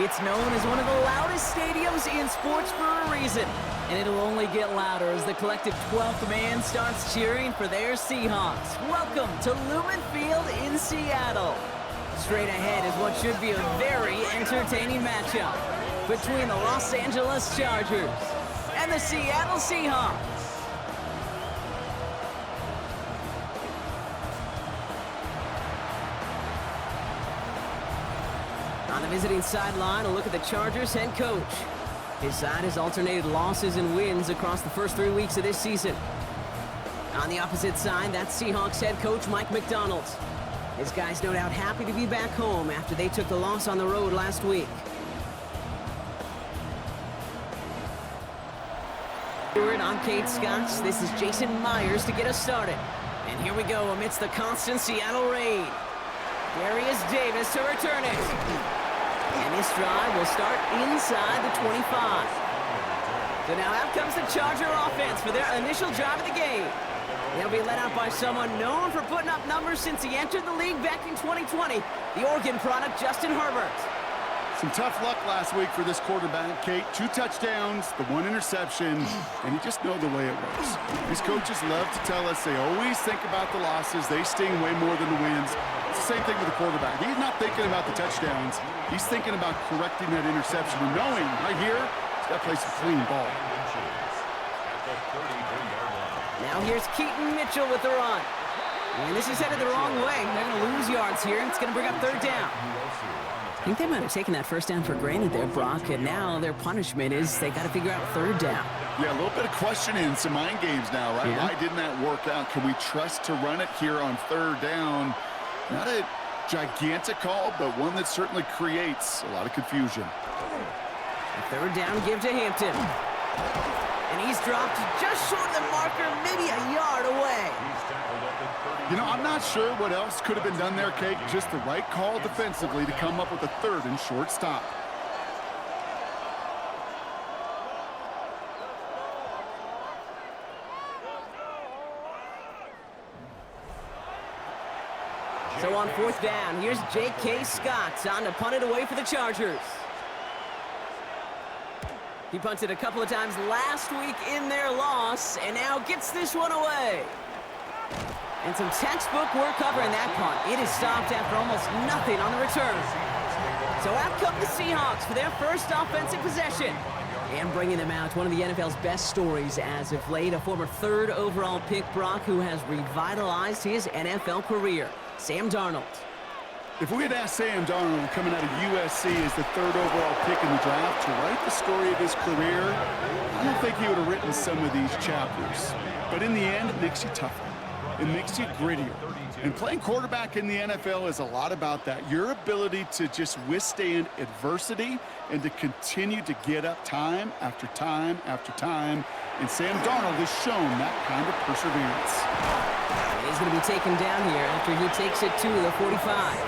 It's known as one of the loudest stadiums in sports for a reason. And it'll only get louder as the collective 12th man starts cheering for their Seahawks. Welcome to Lumen Field in Seattle. Straight ahead is what should be a very entertaining matchup between the Los Angeles Chargers and the Seattle Seahawks. On the visiting sideline, a look at the Chargers head coach. His side has alternated losses and wins across the first 3 weeks of this season. On the opposite side, that's Seahawks head coach Mike Macdonald. His guys no doubt happy to be back home after they took the loss on the road last week. I'm Kate Scotts. This is Jason Myers to get us started. And here we go amidst the constant Seattle rain. Darius Davis to return it. And this drive will start inside the 25. So now out comes the Charger offense for their initial drive of the game. They'll be led out by someone known for putting up numbers since he entered the league back in 2020, the Oregon product Justin Herbert. Some tough luck last week for this quarterback, Kate. 2 touchdowns, the 1 interception, and you just know the way it works. These coaches love to tell us they always think about the losses. They sting way more than the wins. It's the same thing with the quarterback. He's not thinking about the touchdowns. He's thinking about correcting that interception and knowing right here, he's got to play some clean ball. Now here's Keaton Mitchell with the run. And this is headed the wrong way. They're going to lose yards here, and it's going to bring up 3rd down. I think they might have taken that 1st down for granted there, Brock, and now their punishment is they got to figure out 3rd down. Yeah, a little bit of questioning, some mind games now, right? Yeah. Why didn't that work out? Can we trust to run it here on 3rd down? Not a gigantic call, but one that certainly creates a lot of confusion. A 3rd down give to Hampton. And he's dropped just short of the marker, maybe a yard away. You know, I'm not sure what else could have been done there, Kate. Just the right call defensively to come up with a 3rd and short stop. So on 4th down, here's J.K. Scott on to punt it away for the Chargers. He punted a couple of times last week in their loss, and now gets this one away. And some textbook work covering that punt. It is stopped after almost nothing on the return. So out come the Seahawks for their first offensive possession. And bringing them out, one of the NFL's best stories as of late, a former 3rd overall pick, Brock, who has revitalized his NFL career, Sam Darnold. If we had asked Sam Darnold coming out of USC as the 3rd overall pick in the draft to write the story of his career, I don't think he would have written some of these chapters. But in the end, it makes you tougher. It makes you grittier. And playing quarterback in the NFL is a lot about that. Your ability to just withstand adversity and to continue to get up time after time after time. And Sam Darnold has shown that kind of perseverance. He's going to be taken down here after he takes it to the 45.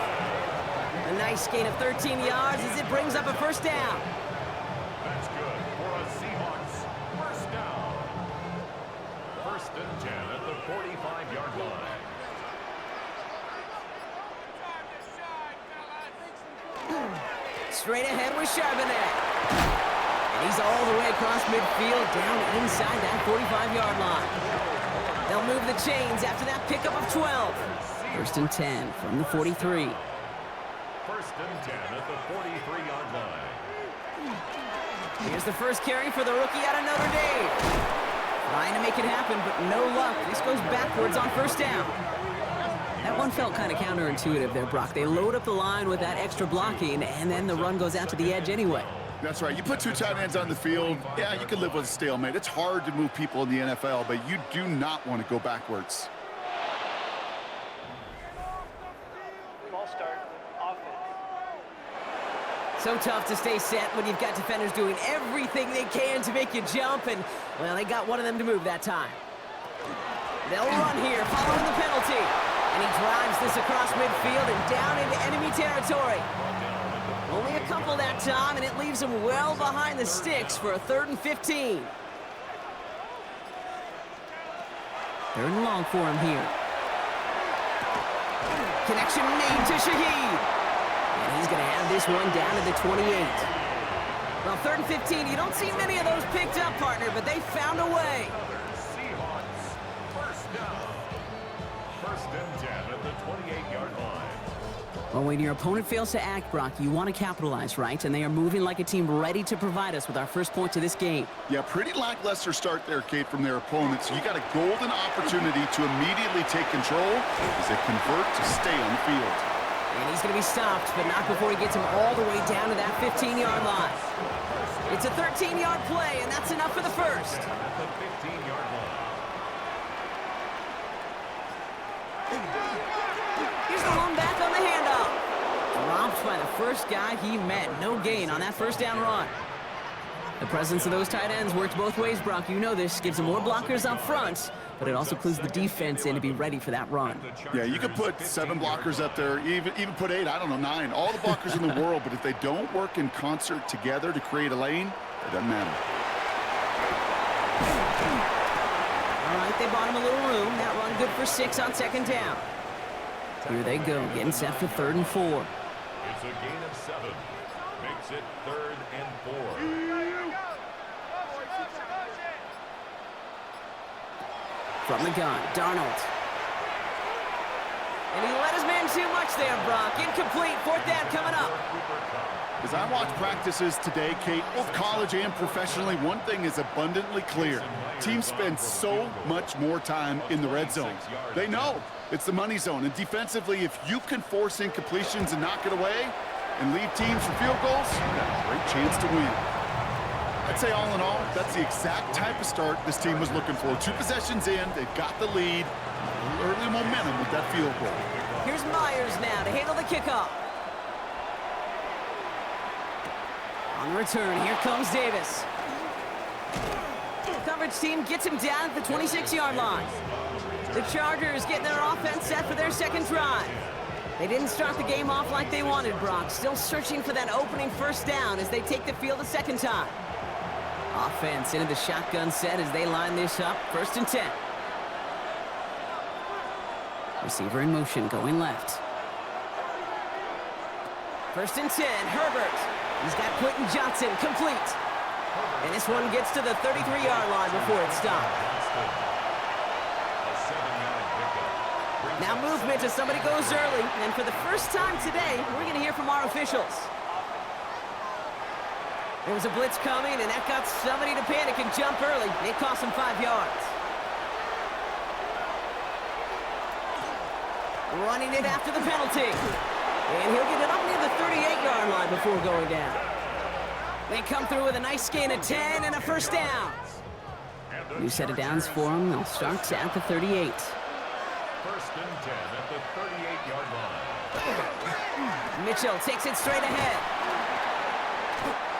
A nice gain of 13 yards as it brings up a 1st down. That's good for a Seahawks 1st down. 1st and 10 at the 45-yard line. Straight ahead with Charbonnet. And he's all the way across midfield, down inside that 45-yard line. They'll move the chains after that pickup of 12. 1st and 10 from the 43. 1st and 10 at the 43-yard line. Here's the first carry for the rookie out of Notre Dame. Trying to make it happen, but no luck. This goes backwards on 1st down. That one felt kind of counterintuitive there, Brock. They load up the line with that extra blocking, and then the run goes out to the edge anyway. That's right. You put 2 tight ends on the field, yeah, you can live with a stalemate. It's hard to move people in the NFL, but you do not want to go backwards. Ball start, offense. So tough to stay set when you've got defenders doing everything they can to make you jump, and, well, they got one of them to move that time. They'll run here following the penalty. And he drives this across midfield and down into enemy territory. Only a couple that time, and it leaves him well behind the sticks for a 3rd and 15. 3rd and long for him here. Connection made to Shaheed. And he's going to have this one down to the 28. Well, 3rd and 15, you don't see many of those picked up, partner, but they found a way. Seahawks, first down. 1st and 10 at the 28-yard line. Well, when your opponent fails to act, Brock, you want to capitalize, right? And they are moving like a team ready to provide us with our first points of this game. Yeah, pretty lackluster start there, Kate, from their opponents. You got a golden opportunity to immediately take control as they convert to stay on the field. And he's going to be stopped, but not before he gets him all the way down to that 15-yard line. It's a 13-yard play, and that's enough for the first. At the 15-yard line. Here's the one back on the handoff. Dropped by the first guy he met. No gain on that first down run. The presence of those tight ends works both ways, Brock. You know this. Gives them more blockers up front, but it also clues the defense in to be ready for that run. Yeah, you could put 7 blockers up there, even put 8, I don't know, 9. All the blockers in the world, but if they don't work in concert together to create a lane, it doesn't matter. All right, they bought him a little room. That run good for 6 on 2nd down. Here they go, getting set for 3rd and 4. It's a gain of 7. Makes it 3rd and 4. From the gun, Darnold. And he let his man too much there, Brock. Incomplete, 4th down coming up. As I watch practices today, Kate, both college and professionally, one thing is abundantly clear. Teams spend so much more time in the red zone. They know it's the money zone. And defensively, if you can force incompletions and knock it away and leave teams for field goals, you got a great chance to win. I'd say all in all, that's the exact type of start this team was looking for. 2 possessions in, they've got the lead, early momentum with that field goal. Here's Myers now to handle the kickoff. On the return, here comes Davis. The coverage team gets him down at the 26-yard line. The Chargers getting their offense set for their 2nd drive. They didn't start the game off like they wanted, Brock. Still searching for that opening 1st down as they take the field a 2nd time. Offense into the shotgun set as they line this up. 1st and 10. Receiver in motion, going left. 1st and 10, Herbert. He's got Quentin Johnson, complete. And this one gets to the 33-yard line before it's stopped. Now movement as somebody goes early. And for the first time today, we're going to hear from our officials. There was a blitz coming, and that got somebody to panic and jump early. It cost him 5 yards. Running it after the penalty. And he'll get it up near the 38-yard line before going down. They come through with a nice gain of 10 and a 1st down. New set of downs for them. They'll start at the 38. 1st and 10 at the 38-yard line. Mitchell takes it straight ahead.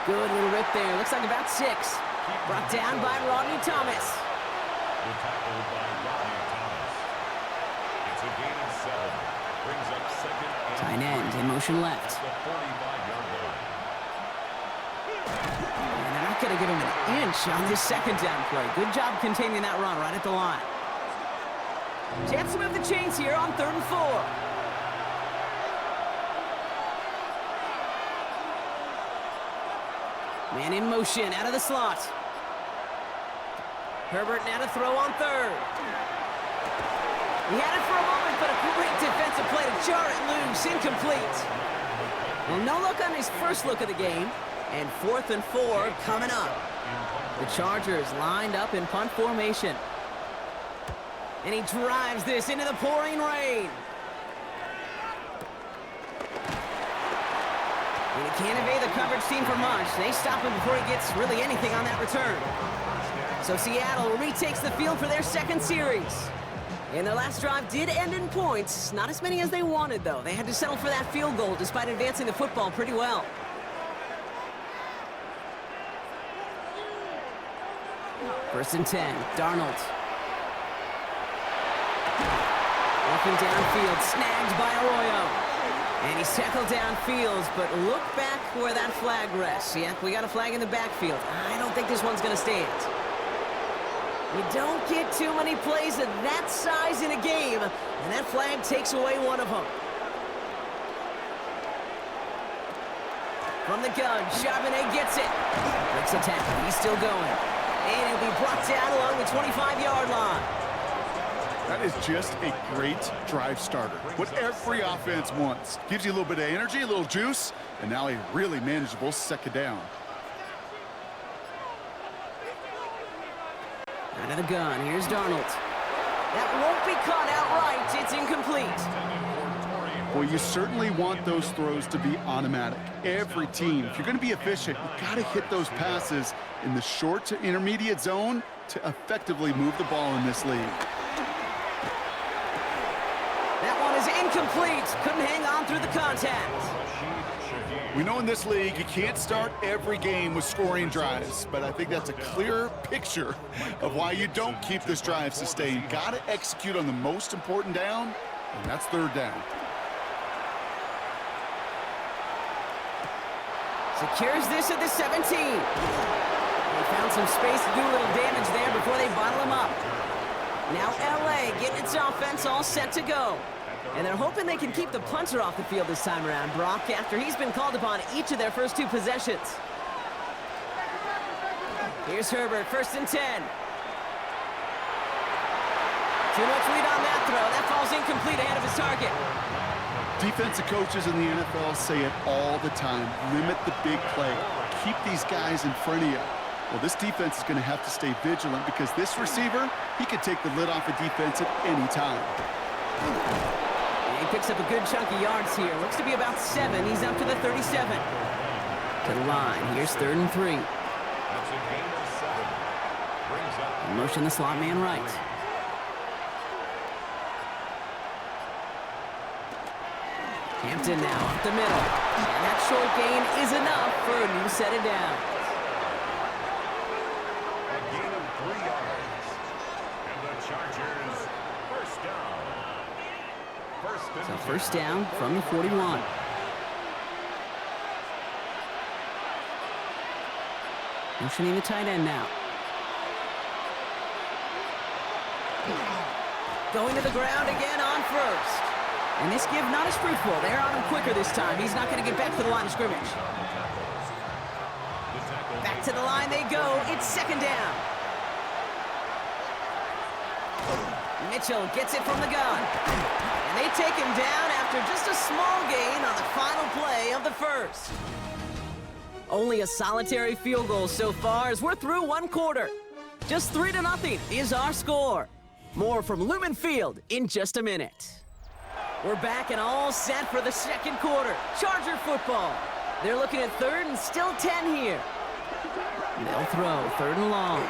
Good little rip there. Looks like about 6. Brought down by Rodney Thomas. The tackle by Rodney Thomas. It's a gain of 7. Brings up 2nd and Tight end in motion left. the 45-yard line. And they're not going to give him an inch on this 2nd down play. Good job containing that run right at the line. Chance to move the chains here on 3rd and 4. Man in motion, out of the slot. Herbert now to throw on 3rd. He had it for a moment, but a great defensive play to jar it loose, incomplete. Well, no look on his first look of the game, and 4th and 4 coming up. The Chargers lined up in punt formation. And he drives this into the pouring rain. And he can't evade the coverage team for much. They stop him before he gets really anything on that return. So Seattle retakes the field for their 2nd series. And their last drive did end in points. Not as many as they wanted, though. They had to settle for that field goal despite advancing the football pretty well. First and 10, Darnold. Walking downfield, snagged by Arroyo. And he's tackled downfield, but look back where that flag rests. Yeah, we got a flag in the backfield. I don't think this one's going to stand. You don't get too many plays of that size in a game, and that flag takes away one of them. From the gun, Charbonnet gets it. Breaks a tackle. He's still going. And he'll be brought down along the 25-yard line. That is just a great drive starter. What every offense wants. Gives you a little bit of energy, a little juice, and now a really manageable second down. Out of the gun, here's Darnold. That won't be caught outright. It's incomplete. Well, you certainly want those throws to be automatic. Every team, if you're going to be efficient, you got to hit those passes in the short to intermediate zone to effectively move the ball in this league. That one is incomplete. Couldn't hang on through the contact. We know in this league you can't start every game with scoring drives, but I think that's a clear picture of why you don't keep this drive sustained. Got to execute on the most important down, and that's third down. Secures this at the 17. They found some space to do a little damage there before they bottle him up. Now LA getting its offense all set to go. And they're hoping they can keep the punter off the field this time around, Brock, after he's been called upon each of their first two possessions. Here's Herbert, 1st and 10. Too much lead on that throw. That falls incomplete ahead of his target. Defensive coaches in the NFL say it all the time. Limit the big play. Keep these guys in front of you. Well, this defense is going to have to stay vigilant because this receiver, he could take the lid off a defense at any time. And he picks up a good chunk of yards here. Looks to be about 7. He's up to the 37. To the line. Here's 3rd and 3. That's a gain of 7. Brings up Motion the slot man right. Hampton now up the middle. And that short gain is enough for a new set of downs. a gain of 3 yards. And the Chargers, first down. So first down from the 41. Motioning the tight end now. Going to the ground again on first. And this give not as fruitful. They're on him quicker this time. He's not going to get back to the line of scrimmage. Back to the line they go. It's 2nd down. Mitchell gets it from the gun. And they take him down after just a small gain on the final play of the first. Only a solitary field goal so far as we're through 1 quarter. Just 3-0 is our score. More from Lumen Field in just a minute. We're back and all set for the 2nd quarter. Charger football. They're looking at 3rd and still 10 here. They'll throw 3rd and long.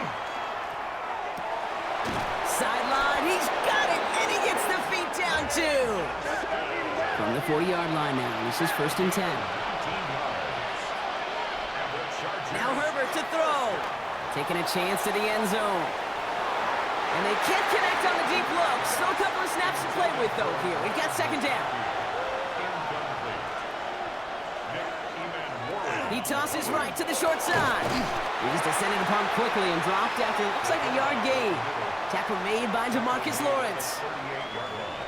Sideline, he's got it, and he gets the feet down too. From the 40-yard line now, this is 1st and 10. Now Herbert to throw. Taking a chance to the end zone. And they can't connect on the deep look. Still a couple of snaps to play with, though, here. We've got 2nd down. He tosses right to the short side. He was descended upon quickly and dropped after it looks like a yard gain. Tackle made by DeMarcus Lawrence.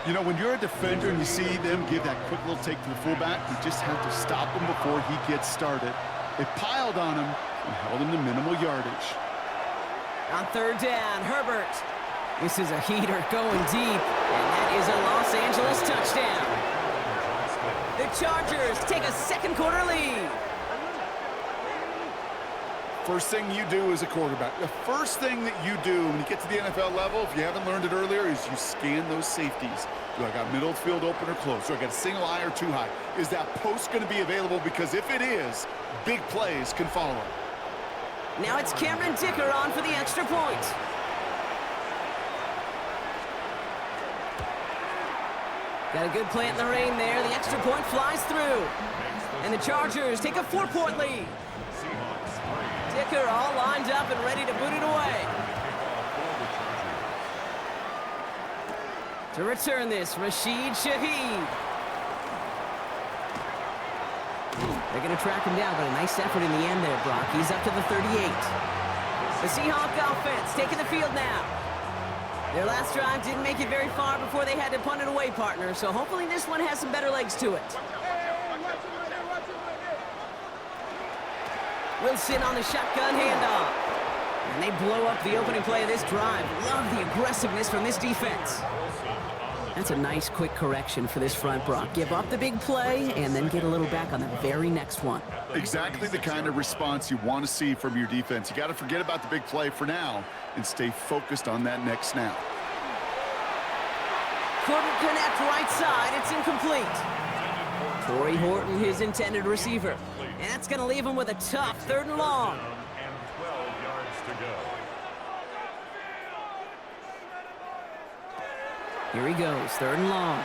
You know, when you're a defender and you see them give that quick little take to the fullback, you just have to stop him before he gets started. They piled on him and held him to minimal yardage. On 3rd down, Herbert. This is a heater going deep, and that is a Los Angeles touchdown. The Chargers take a 2nd quarter lead. First thing you do as a quarterback, the first thing that you do when you get to the NFL level, if you haven't learned it earlier, is you scan those safeties. Do I got middle field open or close? Do I got a single eye or too high? Is that post going to be available? Because if it is, big plays can follow. Now it's Cameron Dicker on for the extra point. Got a good plant in the rain there. The extra point flies through. And the Chargers take a 4-point lead. Dicker all lined up and ready to boot it away. To return this, Rashid Shaheed. They're going to track him down, but a nice effort in the end there, Brock. He's up to the 38. The Seahawks offense taking the field now. Their last drive didn't make it very far before they had to punt it away, partner, so hopefully this one has some better legs to it. Wilson on the shotgun handoff. And they blow up the opening play of this drive. Love the aggressiveness from this defense. That's a nice, quick correction for this front, Brock. Give up the big play and then get a little back on the very next one. Exactly the kind of response you want to see from your defense. You got to forget about the big play for now and stay focused on that next snap. Couldn't connect right side. It's incomplete. Torrey Horton, his intended receiver. And that's going to leave him with a tough 3rd and long. And 12 yards to go. Here he goes, 3rd and long.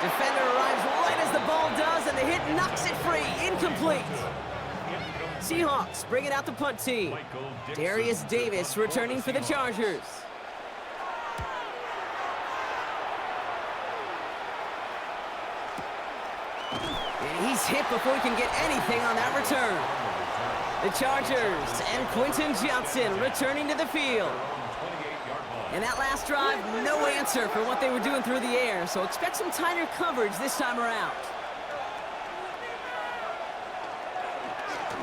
Defender arrives right as the ball does, and the hit knocks it free. Incomplete. Seahawks bring it out the punt team. Darius Davis returning for the Chargers. And he's hit before he can get anything on that return. The Chargers and Quentin Johnson returning to the field. And that last drive, no answer for what they were doing through the air, so expect some tighter coverage this time around.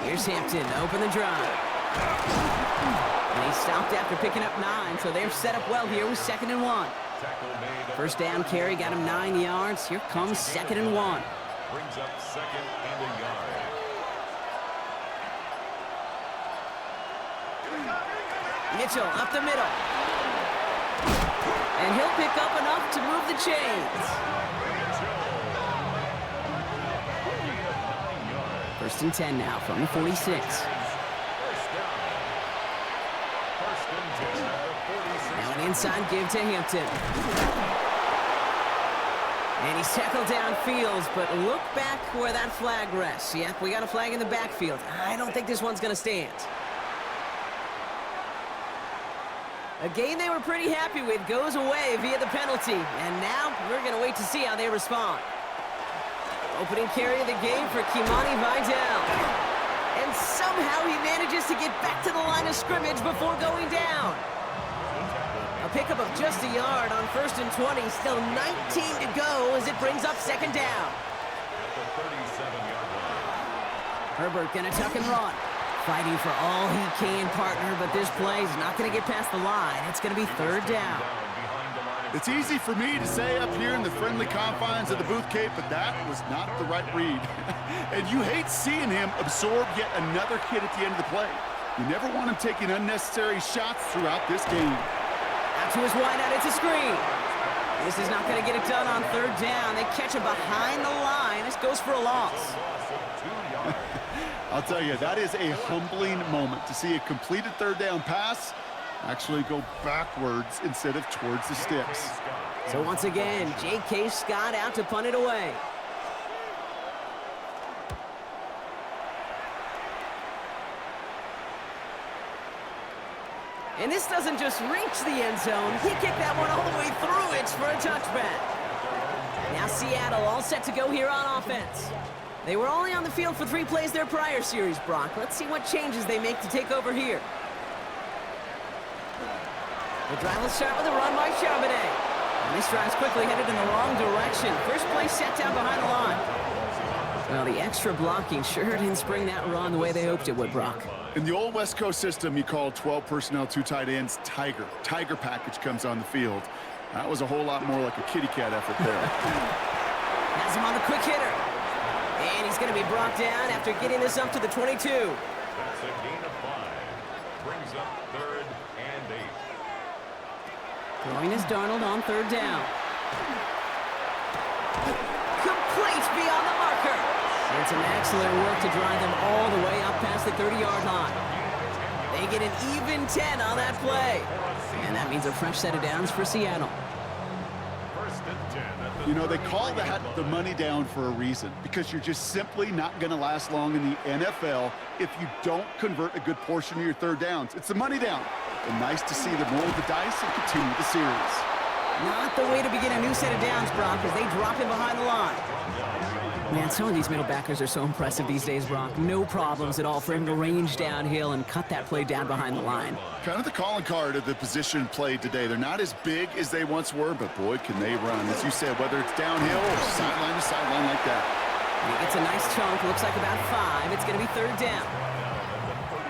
Here's Hampton, open the drive. And he stopped after picking up 9, so they're set up well here with 2nd and 1. First down carry got him 9 yards. Here comes 2nd and 1. Brings up 2nd and a yard. Mitchell up the middle. And he'll pick up enough to move the chains. 1st and 10 now from the 46. Now an inside give to Hampton. And he's tackled downfield, but look back where that flag rests. Yep, we got a flag in the backfield. I don't think this one's going to stand. A game they were pretty happy with goes away via the penalty. And now we're going to wait to see how they respond. Opening carry of the game for Kimani Vidal. And somehow he manages to get back to the line of scrimmage before going down. A pickup of just a yard on 1st and 20. Still 19 to go as it brings up 2nd down. Herbert going to tuck and run. Fighting for all he can, partner, but this play is not going to get past the line. It's going to be 3rd down. It's easy for me to say up here in the friendly confines of the Booth Cape, but that was not the right read. And you hate seeing him absorb yet another hit at the end of the play. You never want him taking unnecessary shots throughout this game. Out to his wideout, it's a screen. This is not going to get it done on 3rd down. They catch him behind the line. This goes for a loss. I'll tell you, that is a humbling moment to see a completed 3rd down pass actually go backwards instead of towards the sticks. So once again, J.K. Scott out to punt it away. And this doesn't just reach the end zone. He kicked that one all the way through it for a touchback. Now Seattle all set to go here on offense. They were only on the field for 3 plays their prior series, Brock. Let's see what changes they make to take over here. The drive will start with a run by Charbonnet. And this drive's quickly headed in the wrong direction. First play set down behind the line. Well, the extra blocking sure didn't spring that run the way they hoped it would, Brock. In the old West Coast system, you call 12 personnel, 2 tight ends, Tiger. Tiger package comes on the field. That was a whole lot more like a kitty cat effort there. Has him on the quick hitter. And he's going to be brought down after getting this up to the 22. That's a gain of 5. Brings up 3rd and 8. Throwing is Darnold on 3rd down. Complete beyond the marker. And some excellent work to drive them all the way up past the 30-yard line. They get an even 10 on that play. And that means a fresh set of downs for Seattle. You know, they call that the money down for a reason, because you're just simply not going to last long in the NFL if you don't convert a good portion of your 3rd downs. It's the money down. And nice to see them roll the dice and continue the series. Not the way to begin a new set of downs, Brock, as they drop him behind the line. Man, some of these middle backers are so impressive these days, Brock. No problems at all for him to range downhill and cut that play down behind the line. Kind of the calling card of the position played today. They're not as big as they once were, but boy, can they run. As you said, whether it's downhill or sideline to sideline like that. And he gets a nice chunk. Looks like about 5. It's going to be 3rd down.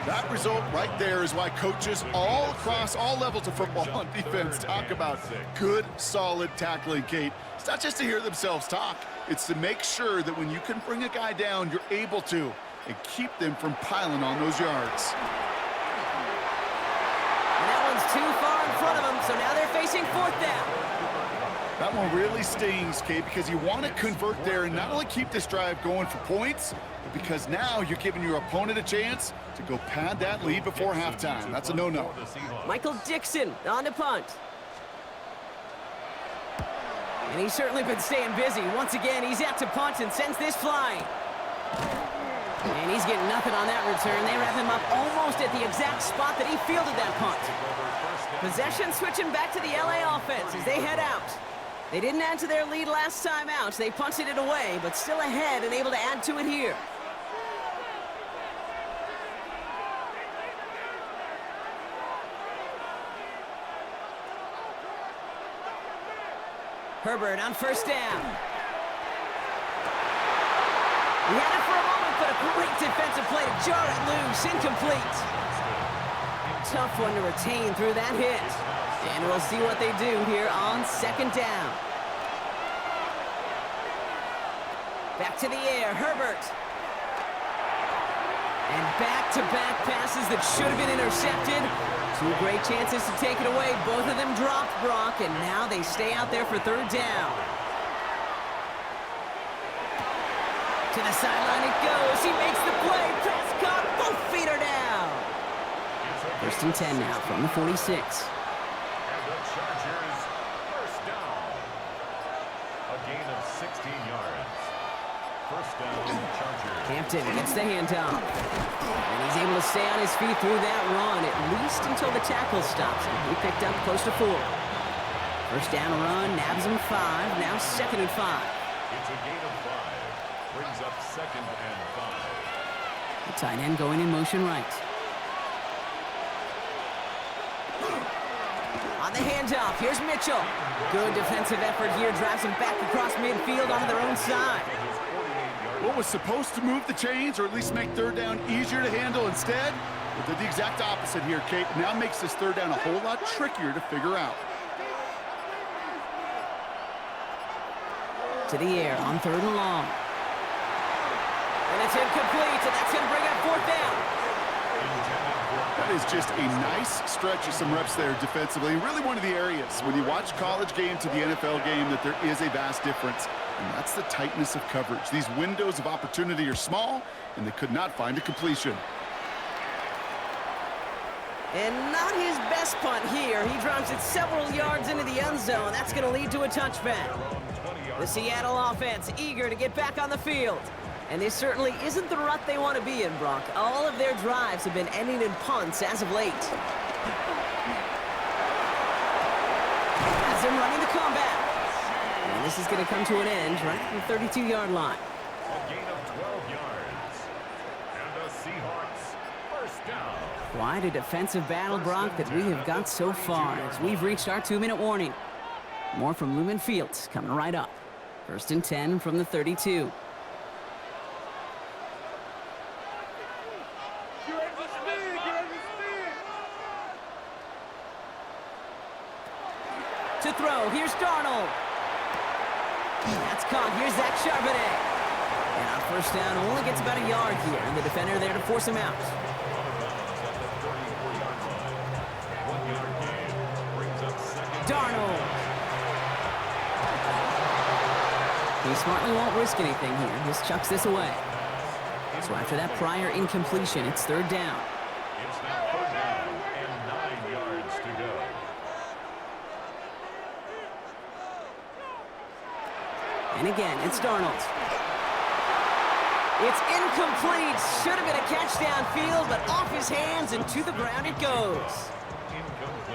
That result right there is why coaches all across all levels of football on defense talk about good, solid tackling, Kate. It's not just to hear themselves talk. It's to make sure that when you can bring a guy down, you're able to, and keep them from piling on those yards. And that one's too far in front of them, so now they're facing 4th down. That one really stings, Kate, because you want to convert there and not only keep this drive going for points, but because now you're giving your opponent a chance to go pad that lead before halftime. That's a no-no. Michael Dixon on to punt. And he's certainly been staying busy. Once again, he's out to punt and sends this flying. And he's getting nothing on that return. They wrap him up almost at the exact spot that he fielded that punt. Possession switching back to the LA offense as they head out. They didn't add to their lead last time out. They punted it away, but still ahead and able to add to it here. Herbert on 1st down. He had it for a moment, but a great defensive play to jar it loose. Incomplete. Tough one to retain through that hit. And we'll see what they do here on 2nd down. Back to the air, Herbert. And back-to-back passes that should have been intercepted. 2 great chances to take it away. Both of them dropped, Brock, and now they stay out there for 3rd down. To the sideline it goes. He makes the play. Pass caught. Both feet are down. 1st and 10 now from the 46. And the Chargers, 1st down. A gain of 16 yards. 1st down, Chargers. Hampton gets the handoff. And he's able to stay on his feet through that run, at least until the tackle stops him. He picked up close to 4. 1st down run, nabs him 5. Now 2nd and 5. It's a gain of 5. Brings up 2nd and 5. The tight end going in motion right. On the handoff, here's Mitchell. Good defensive effort here, drives him back across midfield onto their own side. What was supposed to move the chains, or at least make 3rd down easier to handle instead, but did the exact opposite here, Kate. Now makes this 3rd down a whole lot trickier to figure out. To the air on 3rd and long. And it's incomplete, and that's going to bring up 4th down. That is just a nice stretch of some reps there defensively. Really one of the areas when you watch college game to the NFL game that there is a vast difference. And that's the tightness of coverage. These windows of opportunity are small, and they could not find a completion. And not his best punt here. He drives it several yards into the end zone. That's going to lead to a touchback. The Seattle offense eager to get back on the field. And this certainly isn't the rut they want to be in, Brock. All of their drives have been ending in punts as of late. As they're running the comeback. And this is going to come to an end right at the 32-yard line. A gain of 12 yards. And the Seahawks, 1st down. Quite a defensive battle, Brock, that we have got so far as we've reached our 2-minute warning. More from Lumen Fields coming right up. 1st and 10 from the 32. To throw, here's Darnold. That's caught, here's Zach Charbonnet. And on 1st down, only gets about a yard here, and the defender there to force him out. Darnold. He smartly won't risk anything here, just chucks this away. So after that prior incompletion, it's 3rd down. It's now 3rd down and 9 yards to go. And again, it's Darnold. It's incomplete. Should have been a catch downfield, but off his hands and to the ground it goes.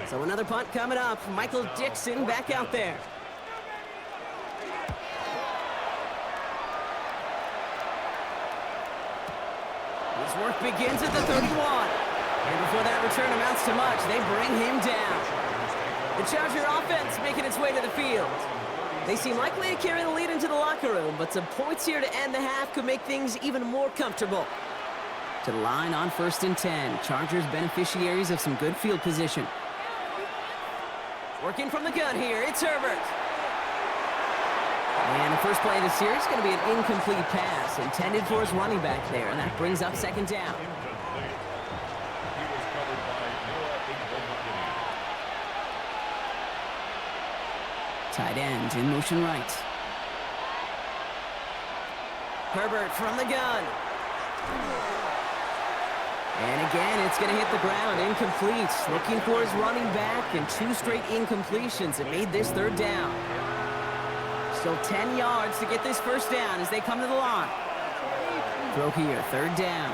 So another punt coming up. Michael Dixon back out there. His work begins at the 31. And before that return amounts to much, they bring him down. The Charger offense making its way to the field. They seem likely to carry the lead into the locker room, but some points here to end the half could make things even more comfortable. To the line on 1st and 10. Chargers beneficiaries of some good field position. Working from the gun here, it's Herbert. And the first play of the series is going to be an incomplete pass intended for his running back there, and that brings up 2nd down. Tight end in motion right. Herbert from the gun. And again, it's going to hit the ground, incomplete. Looking for his running back, and 2 straight incompletions. It made this 3rd down. Still 10 yards to get this 1st down as they come to the line. Throw here, 3rd down.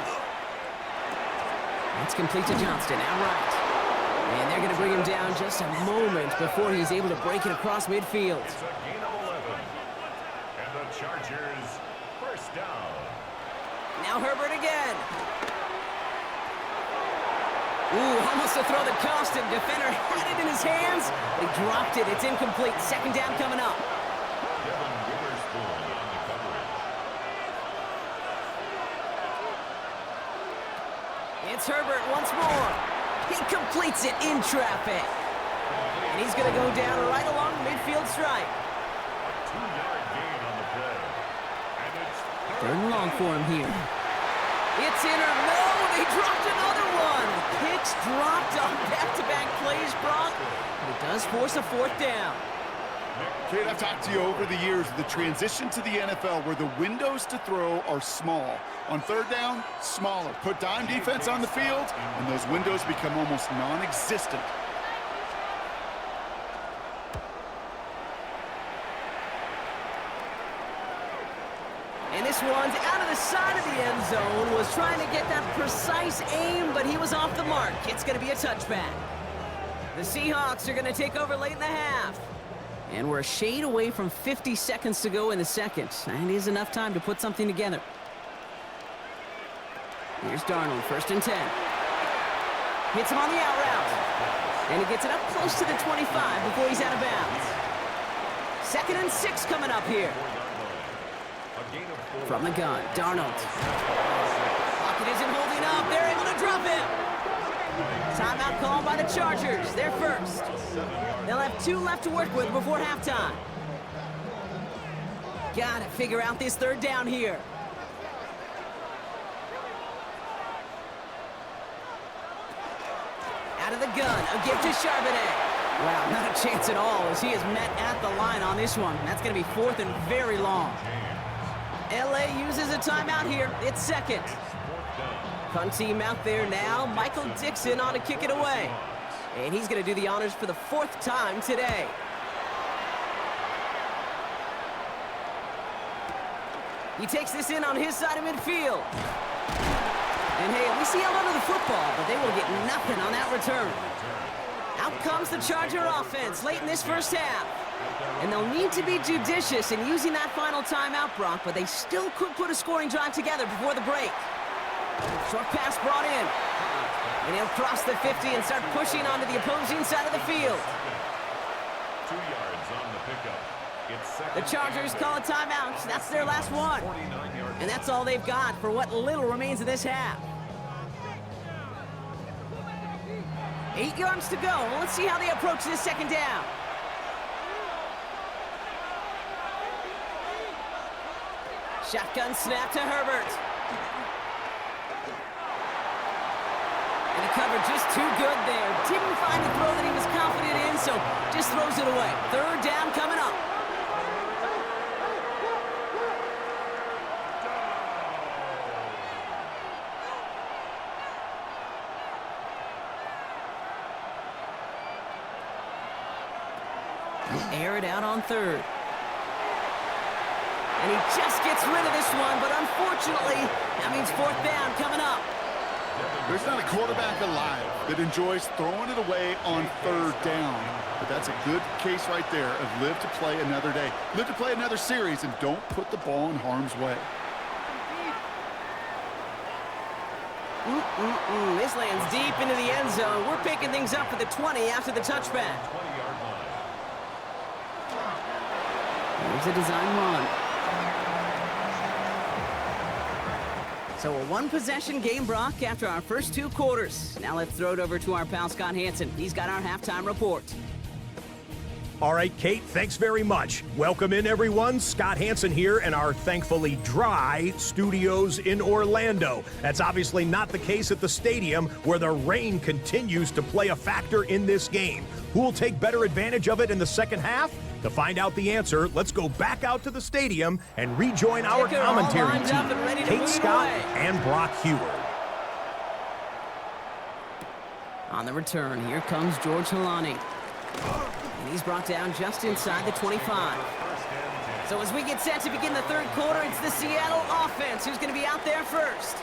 That's complete to Johnston, outright. And they're going to bring him down just a moment before he's able to break it across midfield. It's a gain of 11. And the Chargers, 1st down. Now Herbert again. Ooh, almost a throw that cost him. Defender had it in his hands. They dropped it. It's incomplete. 2nd down coming up. It's Herbert once more. He completes it in traffic. And he's going to go down right along the midfield stripe. 2-yard gain on the play. And it's 3rd and long for him here. It's in or no, they dropped another one. Picks dropped on back-to-back plays, Brock. But it does force a 4th down. Kate, I've talked to you over the years of the transition to the NFL where the windows to throw are small. On 3rd down, smaller. Put dime defense on the field, and those windows become almost non-existent. And this one's out of the side of the end zone. Was trying to get that precise aim, but he was off the mark. It's going to be a touchback. The Seahawks are going to take over late in the half. And we're a shade away from 50 seconds to go in the 2nd. And it is enough time to put something together. Here's Darnold, 1st and 10. Hits him on the out route. And he gets it up close to the 25 before he's out of bounds. 2nd and 6 coming up here. From the gun, Darnold. Pocket isn't holding up. They're able to drop him. Timeout called by the Chargers. They're first. They'll have 2 left to work with before halftime. Gotta figure out this 3rd down here. Out of the gun, a gift to Charbonnet. Wow, not a chance at all as he is met at the line on this one. That's going to be 4th and very long. LA uses a timeout here. It's 2nd. Punt team out there now. Michael Dixon ought to kick it away. And he's going to do the honors for the 4th time today. He takes this in on his side of midfield. And hey, at least he held onto the football, but they will get nothing on that return. Out comes the Charger offense late in this 1st half. And they'll need to be judicious in using that final timeout, Brock, but they still could put a scoring drive together before the break. Short pass brought in. And he'll cross the 50 and start pushing onto the opposing side of the field. 2 yards on the pickup. The Chargers call a timeout. That's their last one. And that's all they've got for what little remains of this half. 8 yards to go. Let's see how they approach this 2nd down. Shotgun snap to Herbert. And the cover just too good there. Didn't find a throw that he was confident in, so just throws it away. 3rd down coming up. Air it out on 3rd. And he just gets rid of this one, but unfortunately, that means 4th down coming up. There's not a quarterback alive that enjoys throwing it away on 3rd down. But that's a good case right there of live to play another day. Live to play another series and don't put the ball in harm's way. This lands deep into the end zone. We're picking things up at the 20 after the touchback. Here's a design run. So a one-possession game, Brock, after our first 2 quarters. Now let's throw it over to our pal Scott Hansen. He's got our halftime report. All right, Kate, thanks very much. Welcome in, everyone. Scott Hansen here in our thankfully dry studios in Orlando. That's obviously not the case at the stadium, where the rain continues to play a factor in this game. Who will take better advantage of it in the second half? To find out the answer, let's go back out to the stadium and rejoin our commentary team, Kate Scott and Brock Heward. On the return, here comes George Halani. And he's brought down just inside the 25. So as we get set to begin the third quarter, it's the Seattle offense who's going to be out there first.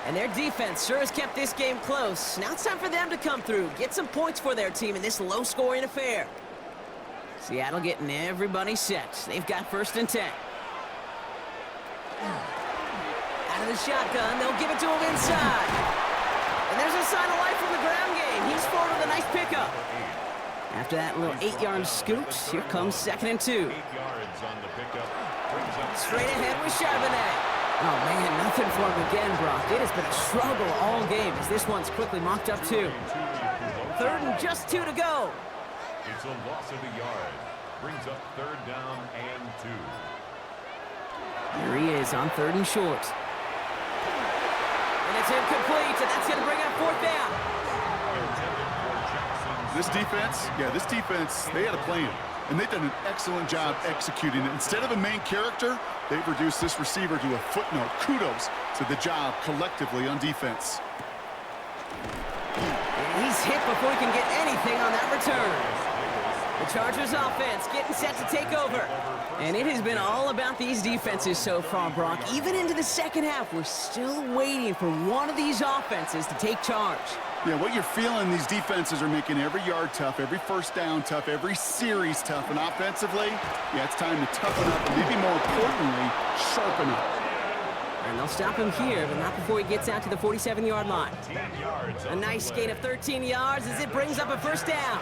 And their defense sure has kept this game close. Now it's time for them to come through, get some points for their team in this low-scoring affair. Seattle getting everybody set. They've got 1st and 10. Out of the shotgun, they'll give it to him inside. And there's a sign of life from the ground game. He's forward with a nice pickup. After that little 8-yard scoot, here comes 2nd and 2. Straight ahead with Charbonnet. Oh, man, nothing for him again, Brock. It has been a struggle all game as this one's quickly mocked up, too. 3rd and just 2 to go. It's a loss of a yard. Brings up 3rd down and 2. Here he is on 3rd and short. And it's incomplete, and that's going to bring up 4th down. This defense, they had a plan, and they've done an excellent job executing it. Instead of a main character, they've reduced this receiver to a footnote. Kudos to the job collectively on defense. And he's hit before he can get anything on that return. The Chargers offense getting set to take over. And it has been all about these defenses so far, Brock. Even into the second half, we're still waiting for one of these offenses to take charge. Yeah, what you're feeling, these defenses are making every yard tough, every 1st down tough, every series tough. And offensively, yeah, it's time to toughen up and maybe more importantly, sharpen up. And they'll stop him here, but not before he gets out to the 47-yard line. A nice gain of 13 yards as it brings up a 1st down.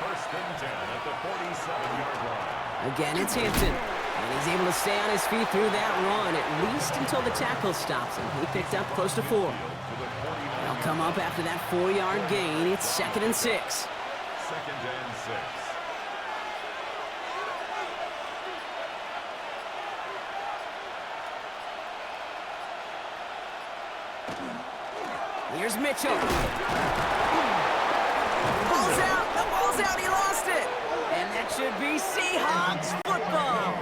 1st and 10 at the 47-yard line. Again, it's Hampton. And he's able to stay on his feet through that run, at least until the tackle stops him. He picked up close to 4. They'll come up after that 4-yard gain. It's 2nd and 6. 2nd and 6. Here's Mitchell. Ball's out. The ball's out. He lost it. And that should be Seahawks football.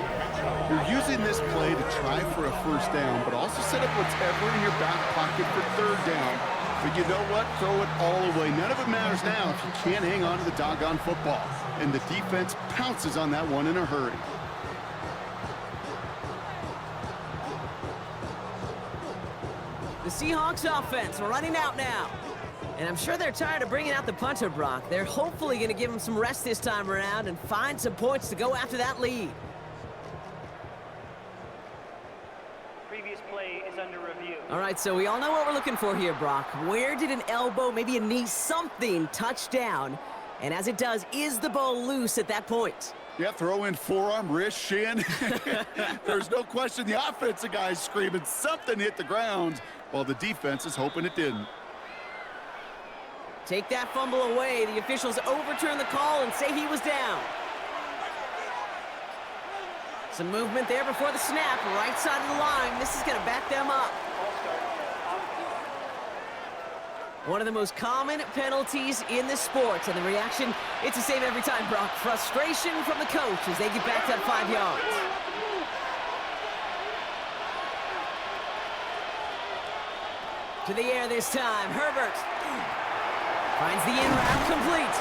You're using this play to try for a 1st down, but also set up whatever in your back pocket for 3rd down. But you know what? Throw it all away. None of it matters now if you can't hang on to the doggone football. And the defense pounces on that one in a hurry. The Seahawks offense running out now. And I'm sure they're tired of bringing out the punter, Brock. They're hopefully going to give him some rest this time around and find some points to go after that lead. Previous play is under review. All right, so we all know what we're looking for here, Brock. Where did an elbow, maybe a knee, something touch down? And as it does, is the ball loose at that point? Yeah, throw in forearm, wrist, shin. There's no question the offensive guy's screaming something hit the ground while the defense is hoping it didn't. Take that fumble away. The officials overturn the call and say he was down. Some movement there before the snap, right side of the line. This is going to back them up. One of the most common penalties in the sport, and the reaction, it's the same every time, Brock. Frustration from the coach as they get back to that 5 yards. To the air this time, Herbert finds the in route complete.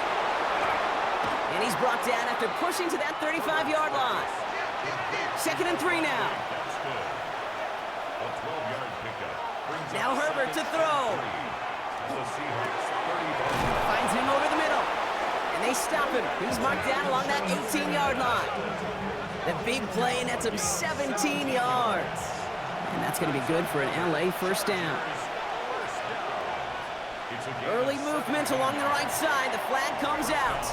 And he's brought down after pushing to that 35-yard line. 2nd and 3 now. Now Herbert to throw. Finds him over the middle. And they stop him. He's marked down along that 18-yard line. The big play, and that's him 17 yards. And that's going to be good for an LA 1st down. Early movement along the right side. The flag comes out.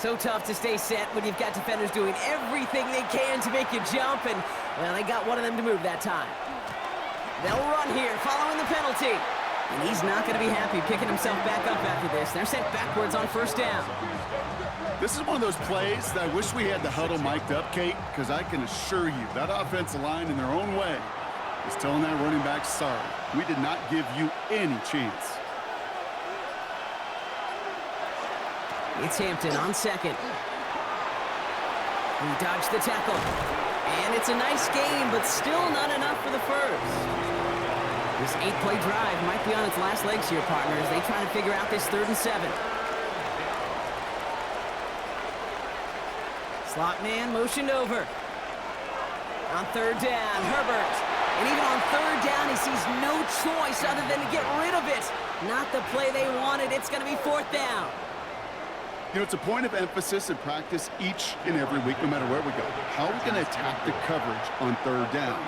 So tough to stay set when you've got defenders doing everything they can to make you jump, and, well, they got one of them to move that time. They'll run here following the penalty. And he's not going to be happy picking himself back up after this. They're sent backwards on first down. This is one of those plays that I wish we had the huddle mic'd up, Kate, because I can assure you that offensive line in their own way is telling that running back, sorry, we did not give you any chance. It's Hampton on second. He dodged the tackle. And it's a nice game, but still not enough for the first. This 8-play drive might be on its last legs here, partners. They try to figure out this 3rd and 7. Slot man motioned over. On 3rd down, Herbert. And even on 3rd down, he sees no choice other than to get rid of it. Not the play they wanted. It's going to be 4th down. You know, it's a point of emphasis in practice each and every week, no matter where we go. How are we going to attack the coverage on 3rd down?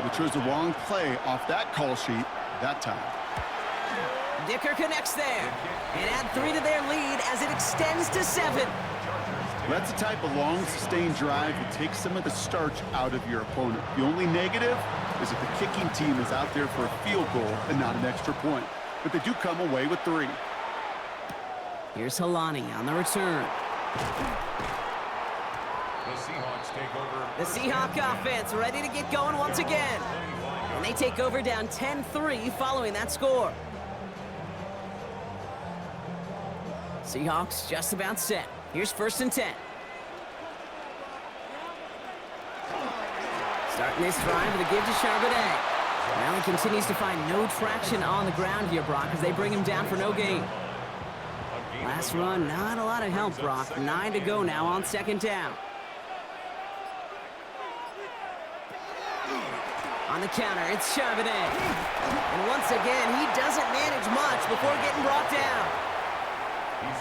We chose the wrong play off that call sheet that time. Dicker connects there. And add 3 to their lead as it extends to 7. That's the type of long, sustained drive that takes some of the starch out of your opponent. The only negative is if the kicking team is out there for a field goal and not an extra point. But they do come away with 3. Here's Halani on the return. The Seahawks take over. The Seahawk offense ready to get going once again. And they take over down 10-3 following that score. Seahawks just about set. Here's 1st and 10. Starting this drive with a give to Charbonnet. Now he continues to find no traction on the ground here, Brock, as they bring him down for no gain. Last run, not a lot of help, Brock. 9 to go now on 2nd down. On the counter, it's Charbonnet. And once again, he doesn't manage much before getting brought down.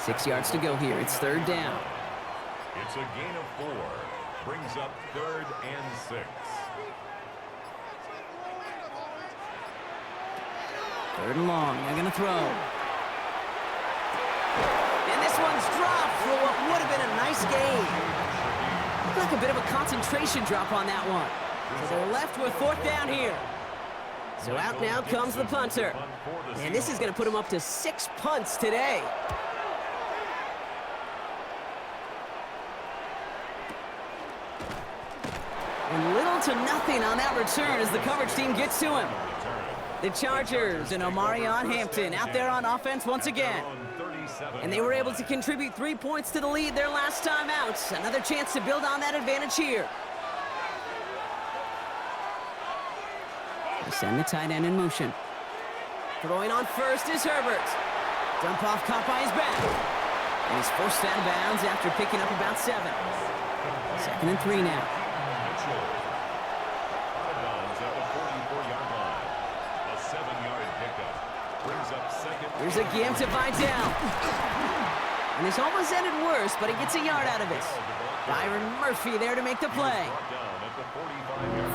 6 yards to go here. It's 3rd down. It's a gain of 4. Brings up 3rd and 6. 3rd and long. They're going to throw. And this one's dropped for what would have been a nice game. Looked like a bit of a concentration drop on that one. So they're left with 4th down here. So out now comes the punter. And this is going to put him up to 6 punts today. And little to nothing on that return as the coverage team gets to him. The Chargers and Omarion Hampton out there on offense once again. And they were able to contribute 3 points to the lead their last time out. Another chance to build on that advantage here. They send the tight end in motion. Throwing on first is Herbert. Dump off caught by his back. And he's forced out of bounds after picking up about 7. 2nd and 3 now. Here's a game to Vidal. And this almost ended worse, but he gets a yard out of it. Byron Murphy there to make the play.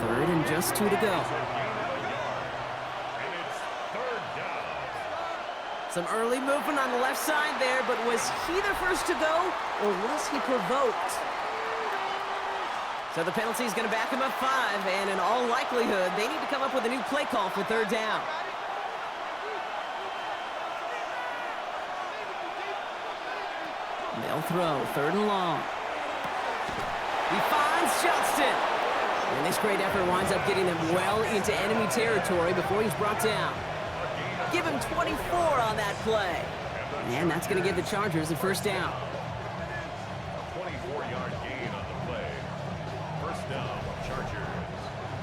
3rd and just 2 to go. Some early movement on the left side there, but was he the first to go, or was he provoked? So the penalty is going to back him up 5, and in all likelihood, they need to come up with a new play call for 3rd down. They'll throw 3rd and long. He finds Johnston. And this great effort winds up getting them well into enemy territory before he's brought down. Give him 24 on that play. And that's going to give the Chargers the 1st down. 24-yard gain on the play. 1st down, Chargers.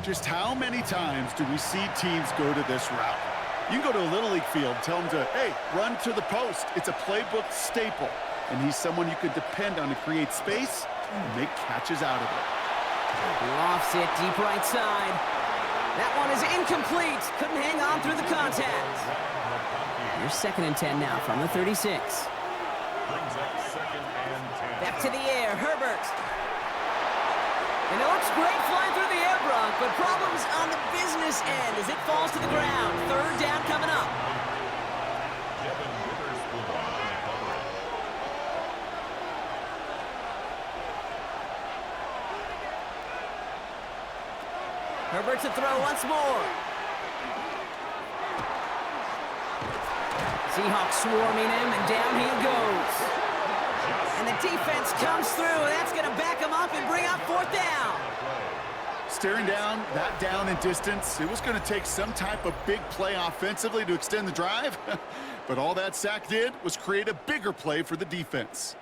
Just how many times do we see teams go to this route? You can go to a Little League field, tell them to, hey, run to the post. It's a playbook staple. And he's someone you could depend on to create space and make catches out of it. Lofts it deep right side. That one is incomplete. Couldn't hang on through the contact. Here's 2nd and 10 now from the 36. Brings up 2nd and 10. Back to the air, Herbert. And it looks great flying through the air, Brock, but problems on the business end as it falls to the ground. 3rd down coming up. Herbert to throw once more. Seahawks swarming him, and down he goes. And the defense comes through. That's going to back him up and bring up 4th down. Staring down, that down in distance, it was going to take some type of big play offensively to extend the drive. But all that sack did was create a bigger play for the defense.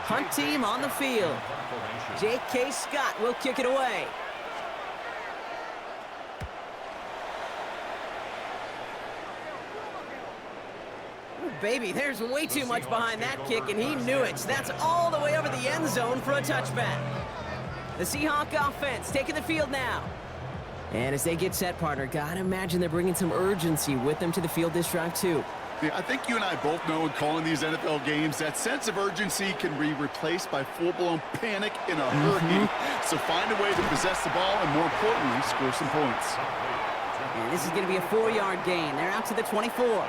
Punt team on the field. J.K. Scott will kick it away. Ooh, baby, there's way too much behind that kick, and he knew it. That's all the way over the end zone for a touchback. The Seahawk offense taking the field now. And as they get set, partner, gotta imagine they're bringing some urgency with them to the field this drive, too. Yeah, I think you and I both know in calling these NFL games that sense of urgency can be replaced by full-blown panic in a hurry. So find a way to possess the ball and, more importantly, score some points. And this is going to be a 4-yard gain. They're out to the 24. Gain of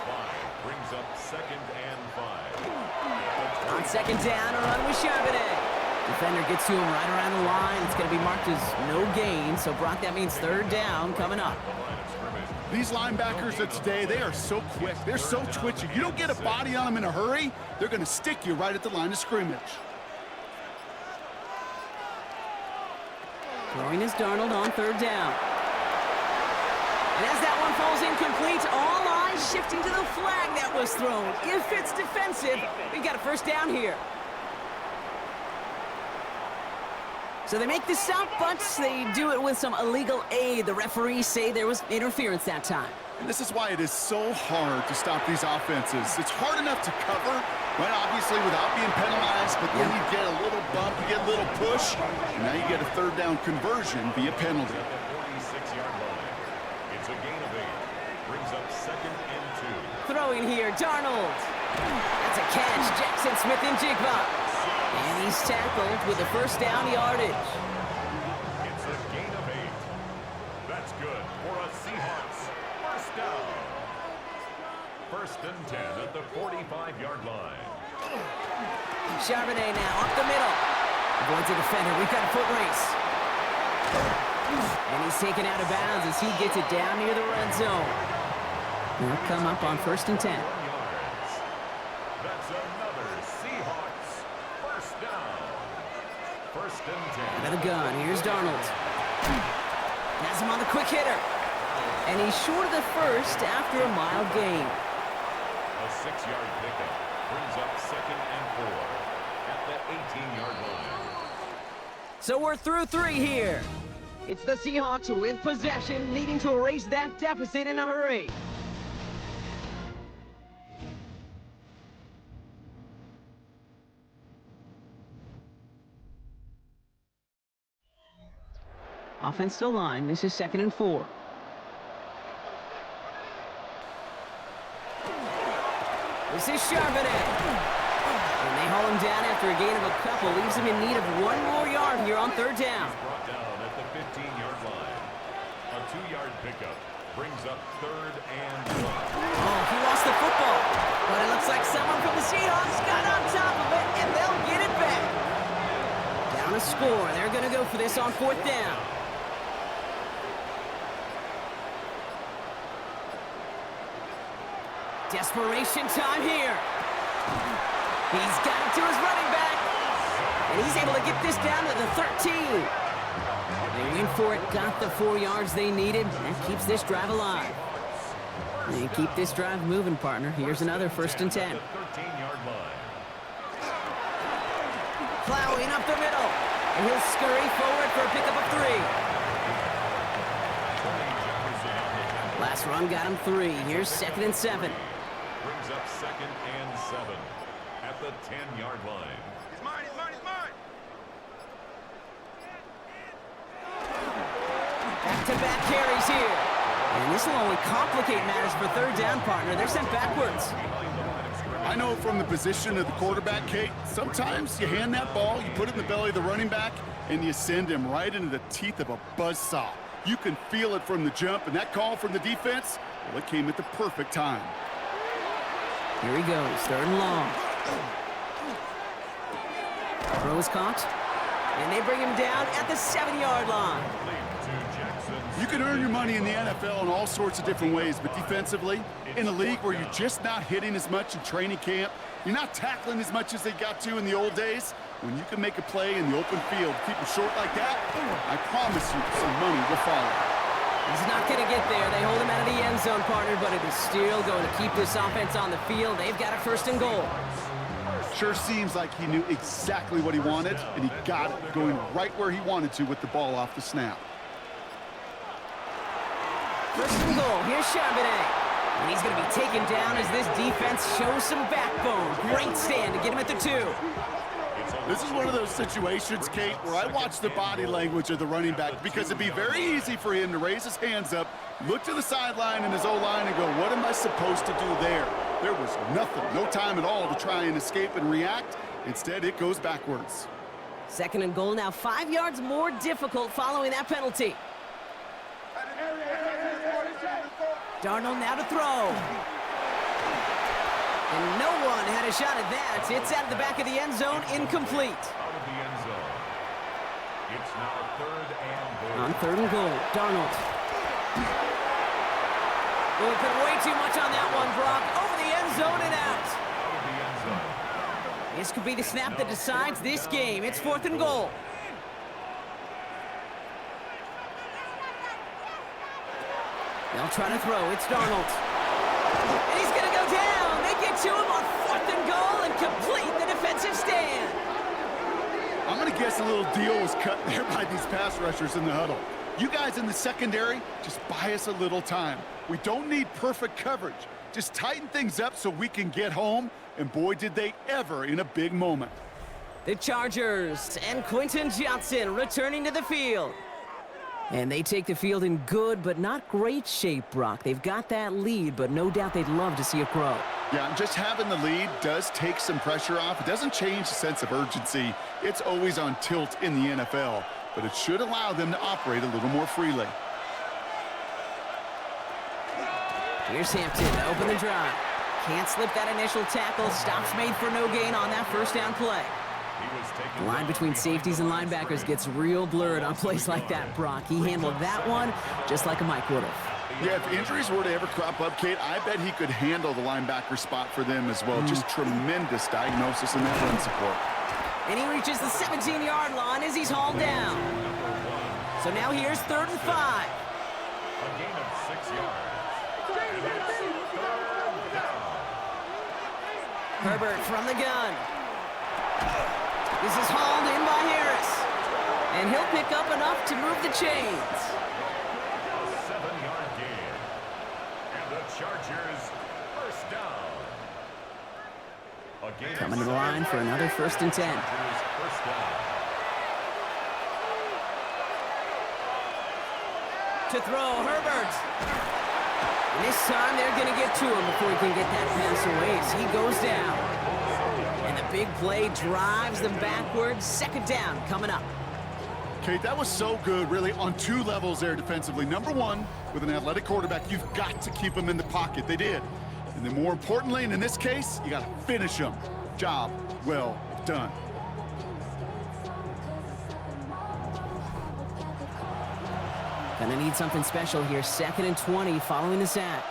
5 brings up 2nd and 5. On 2nd down, a run with Charbonnet. Defender gets to him right around the line. It's going to be marked as no gain. So, Brock, that means 3rd down coming up. These linebackers of today, they are so quick. They're so twitchy. You don't get a body on them in a hurry, they're going to stick you right at the line of scrimmage. Throwing is Darnold on 3rd down. And as that one falls incomplete, all eyes shifting to the flag that was thrown. If it's defensive, we got a 1st down here. So they make the stop, but they do it with some illegal aid. The referees say there was interference that time. And this is why it is so hard to stop these offenses. It's hard enough to cover, right, obviously, without being penalized, but then you get a little bump, you get a little push, and now you get a 3rd down conversion via penalty. 46-yard line. It's a gain of 8. Brings up 2nd and 2. Throwing here, Darnold. That's a catch. Jackson Smith-Njigba. And he's tackled with the 1st down yardage. It's a gain of 8. That's good for a Seahawks 1st down. 1st and 10 at the 45-yard line. Charbonnet now up the middle. Avoids a defender. We've got a foot race. And he's taken out of bounds as he gets it down near the red zone. They'll come up on 1st and 10. That's another Seahawks 1st down. 1st and 10. Out of the gun. Here's Darnold. Has him on the quick hitter. And he's short of the 1st after a mild gain. A 6-yard pickup brings up 2nd and 4 at the 18-yard line. So we're through 3 here. It's the Seahawks with possession, needing to erase that deficit in a hurry. Offensive line, this is 2nd and 4. This is Charbonnet. And they haul him down after a gain of a couple. Leaves him in need of 1 more yard here on 3rd down. Brought down at the 15-yard line. A 2-yard pickup brings up 3rd and 1. Oh, he lost the football. But it looks like someone from the Seahawks got on top of it, and they'll get it back. Down a score. They're going to go for this on 4th down. Desperation time here. He's got it to his running back. And he's able to get this down to the 13. They win for it, got the 4 yards they needed. That keeps this drive alive. They keep this drive moving, partner. Here's another 1st and 10. 13-yard line. Plowing up the middle. And he'll scurry forward for a pickup of 3. Last run got him 3. Here's 2nd and 7. Brings up 2nd and 7 at the 10-yard line. He's mine, he's mine, he's mine! Back-to-back carries here. And this will only complicate matters for 3rd down, partner. They're sent backwards. I know from the position of the quarterback, Kate, sometimes you hand that ball, you put it in the belly of the running back, and you send him right into the teeth of a buzzsaw. You can feel it from the jump, and that call from the defense, well, it came at the perfect time. Here he goes, 3rd and long. Throw is caught. And they bring him down at the 7-yard line. You can earn your money in the NFL in all sorts of different ways, but defensively, in a league where you're just not hitting as much in training camp, you're not tackling as much as they got to in the old days, when you can make a play in the open field, keep them short like that, I promise you some money will follow. He's not going to get there. They hold him out of the end zone, partner, but it is still going to keep this offense on the field. They've got a 1st and goal. Sure seems like he knew exactly what he wanted, and he got it going right where he wanted to with the ball off the snap. 1st and goal. Here's Charbonnet. And he's going to be taken down as this defense shows some backbone. Great stand to get him at the 2. This is one of those situations, Kate, where I watch the body language of the running back because it'd be very easy for him to raise his hands up, look to the sideline and his O-line and go, what am I supposed to do there? There was nothing, no time at all to try and escape and react. Instead, it goes backwards. 2nd and goal now, 5 yards more difficult following that penalty. Darnold now to throw. And no one had a shot at that. It's out of the back of the end zone, incomplete. Out of the end zone. It's now 3rd and goal. On 3rd and goal, Darnold. Oh, put way too much on that one, Brock. Over the end zone and out. Out of the end zone. This could be the snap that decides this game. It's 4th and goal. They'll try to throw. It's Darnold. And he's going to go down. They get to him on 4th and goal and complete the defensive stand. I'm going to guess a little deal was cut there by these pass rushers in the huddle. You guys in the secondary, just buy us a little time. We don't need perfect coverage. Just tighten things up so we can get home, and boy, did they ever in a big moment. The Chargers and Quentin Johnson returning to the field. And they take the field in good but not great shape, Brock. They've got that lead, but no doubt they'd love to see it grow. Yeah, just having the lead does take some pressure off. It doesn't change the sense of urgency. It's always on tilt in the NFL, but it should allow them to operate a little more freely. Here's Hampton to open the drive. Can't slip that initial tackle. Stops made for no gain on that 1st down play. The line between safeties and linebackers gets real blurred on plays like that, Brock. He handled that one just like a Mike would have. Yeah, if injuries were to ever crop up, Kate, I bet he could handle the linebacker spot for them as well. Just tremendous diagnosis in that run support. And he reaches the 17-yard line as he's hauled down. So now here's 3rd and 5. A gain of 6 yards. And it's 3rd down. Herbert from the gun. This is hauled in by Harris. And he'll pick up enough to move the chains. A 7-yard gain. And the Chargers 1st down. A gain Coming of to the line for another 1st and 10. Chargers 1st down. To throw, Herbert. And this time they're going to get to him before he can get that pass away as he goes down. And the big play drives them backwards. 2nd down coming up. Kate, that was so good, really, on 2 levels there defensively. Number 1, with an athletic quarterback, you've got to keep him in the pocket. They did. And then more importantly, and in this case, you got to finish him. Job well done. Gonna need something special here. 2nd and 20 following the sack.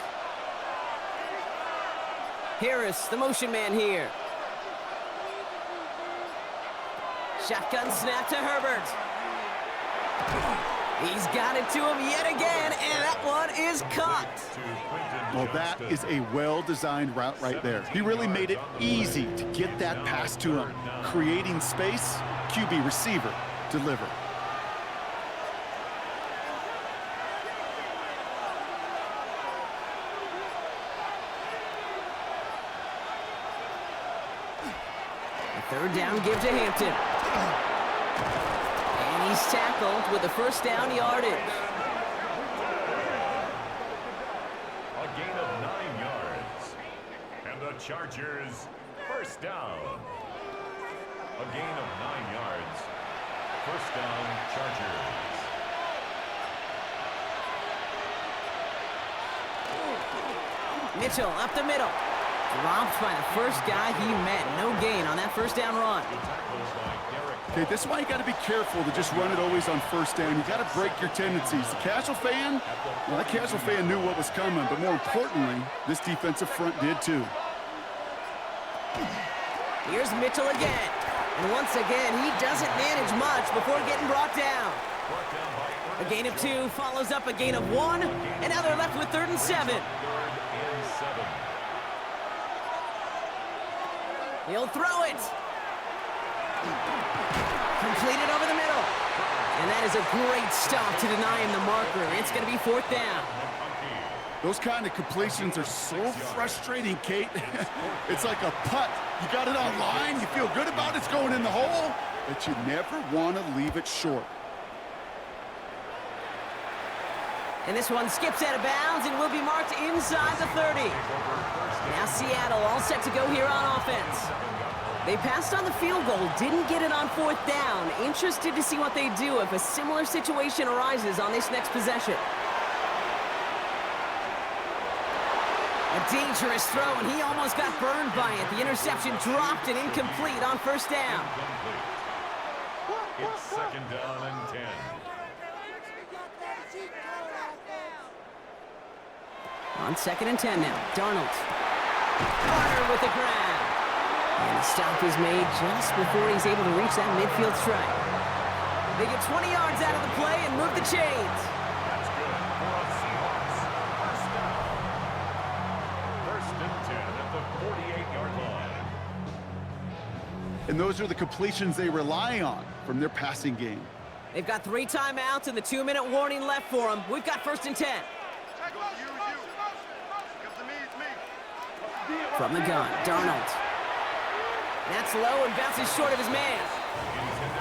Harris, the motion man here. Shotgun snap to Herbert. He's got it to him yet again, and that one is caught. Well, that is a well-designed route right there. He really made it easy to get that pass to him. Creating space, QB receiver, deliver. The 3rd down give to Hampton. And he's tackled with the 1st down yardage. A gain of 9 yards. And the Chargers 1st down. A gain of 9 yards. 1st down, Chargers. Mitchell up the middle. Dropped by the first guy he met. No gain on that first down run. Okay, this is why you got to be careful to just run it always on first down. You got to break your tendencies. The casual fan, well, that casual fan knew what was coming, but more importantly, this defensive front did too. Here's Mitchell again. And once again, he doesn't manage much before getting brought down. A gain of 2 follows up a gain of 1, and now they're left with 3rd and 7. He'll throw it. Completed over the middle. And that is a great stop to deny him the marker. It's going to be 4th down. Those kind of completions are so frustrating, Kate. It's like a putt. You got it on line, you feel good about it, it's going in the hole, but you never want to leave it short. And this one skips out of bounds and will be marked inside the 30. Now Seattle all set to go here on offense. They passed on the field goal, didn't get it on 4th down. Interested to see what they do if a similar situation arises on this next possession. A dangerous throw, and he almost got burned by it. The interception dropped and incomplete on first down. It's 2nd down and 10. On 2nd and 10 now, Darnold. Carter with the grab. And the stop is made just before he's able to reach that midfield strike. They get 20 yards out of the play and move the chains. That's good for a Seahawks. First down. 1st and 10 at the 48-yard line. And those are the completions they rely on from their passing game. They've got 3 timeouts and the 2-minute warning left for them. We've got 1st and 10. From the gun, Darnold. That's low and bounces short of his man.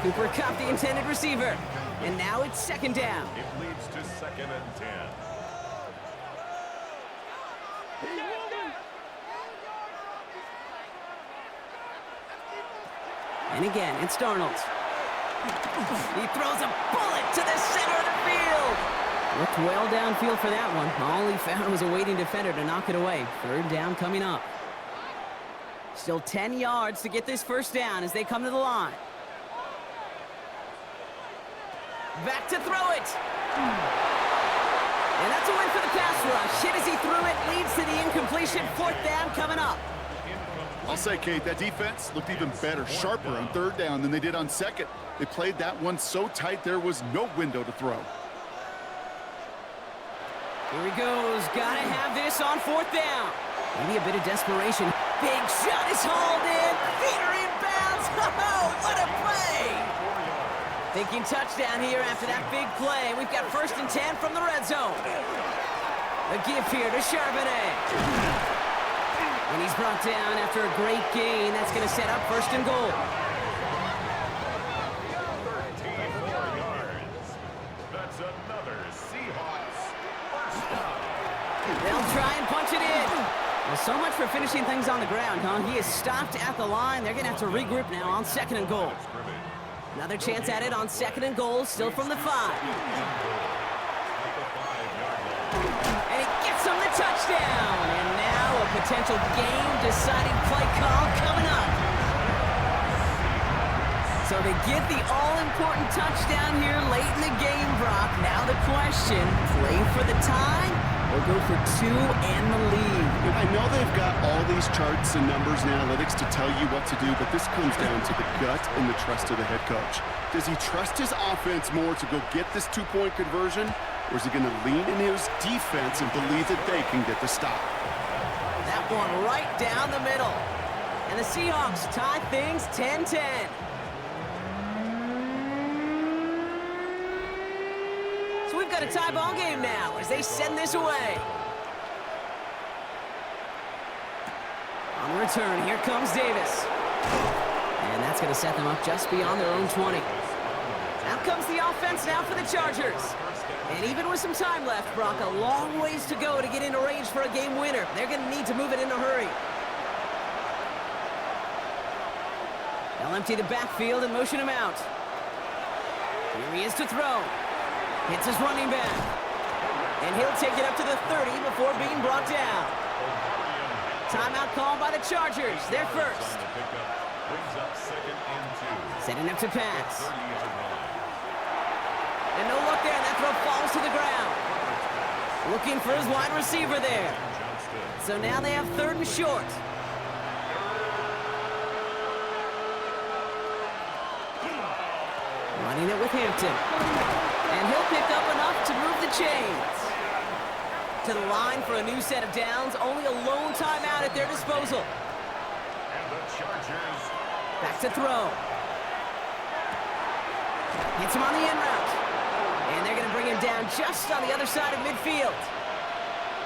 Cooper Kupp, the intended receiver. And now it's 2nd down. It leads to 2nd and 10. And again, it's Darnold. He throws a bullet to the center of the field. Looked well downfield for that one. All he found was a waiting defender to knock it away. 3rd down coming up. Still 10 yards to get this first down as they come to the line. Back to throw it. And that's a win for the pass rush. Hit as he threw it, leads to the incompletion. 4th down coming up. I'll say, Kate, that defense looked even better, sharper on 3rd down than they did on 2nd. They played that one so tight there was no window to throw. Here he goes. Gotta have this on 4th down. Maybe a bit of desperation. Big shot is hauled in. Feet are inbounds. Oh, what a play! Thinking touchdown here after that big play. We've got 1st and 10 from the red zone. A give here to Charbonnet. And he's brought down after a great gain. That's going to set up 1st and goal. 34 yards. That's another Seahawks first down. They'll try and punch it in. Well, so much for finishing things on the ground, huh? He is stopped at the line. They're going to have to regroup now on 2nd and goal. Another chance at it on 2nd and goal, still from the 5. And he gets him the touchdown. And now a potential game-deciding play call coming up. So they get the all-important touchdown here late in the game, Brock. Now the question, play for the tie or go for 2 and the lead? I know they've got all these charts and numbers and analytics to tell you what to do, but this comes down to the gut and the trust of the head coach. Does he trust his offense more to go get this 2-point conversion, or is he going to lean in his defense and believe that they can get the stop? That one right down the middle. And the Seahawks tie things 10-10. So we've got a tie ball game now as they send this away. On the return, here comes Davis. And that's going to set them up just beyond their own 20. Out comes the offense now for the Chargers. And even with some time left, Brock, a long ways to go to get into range for a game winner. They're going to need to move it in a hurry. They'll empty the backfield and motion him out. Here he is to throw. Hits his running back. And he'll take it up to the 30 before being brought down. Timeout called by the Chargers. They're first. Brings up 2nd and 2. Setting up to pass. 30-yard line. And no luck there. That throw falls to the ground. Looking for his wide receiver there. So now they have 3rd and short. Running it with Hampton. And he'll pick up enough to move the chains. To the line for a new set of downs. Only a lone timeout at their disposal. And the Chargers. Back to throw. Hits him on the in route. And they're going to bring him down just on the other side of midfield.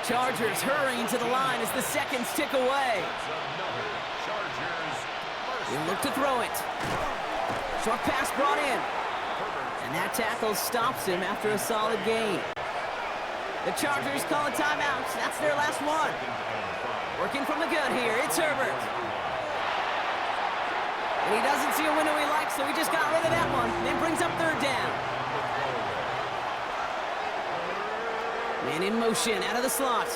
Chargers hurrying to the line as the seconds tick away. They look to throw it. Short pass brought in. And that tackle stops him after a solid gain. The Chargers call a timeout. That's their last one. Working from the gun here, it's Herbert. And he doesn't see a window he likes, so he just got rid of that one. Then brings up 3rd down. Man in motion, out of the slot.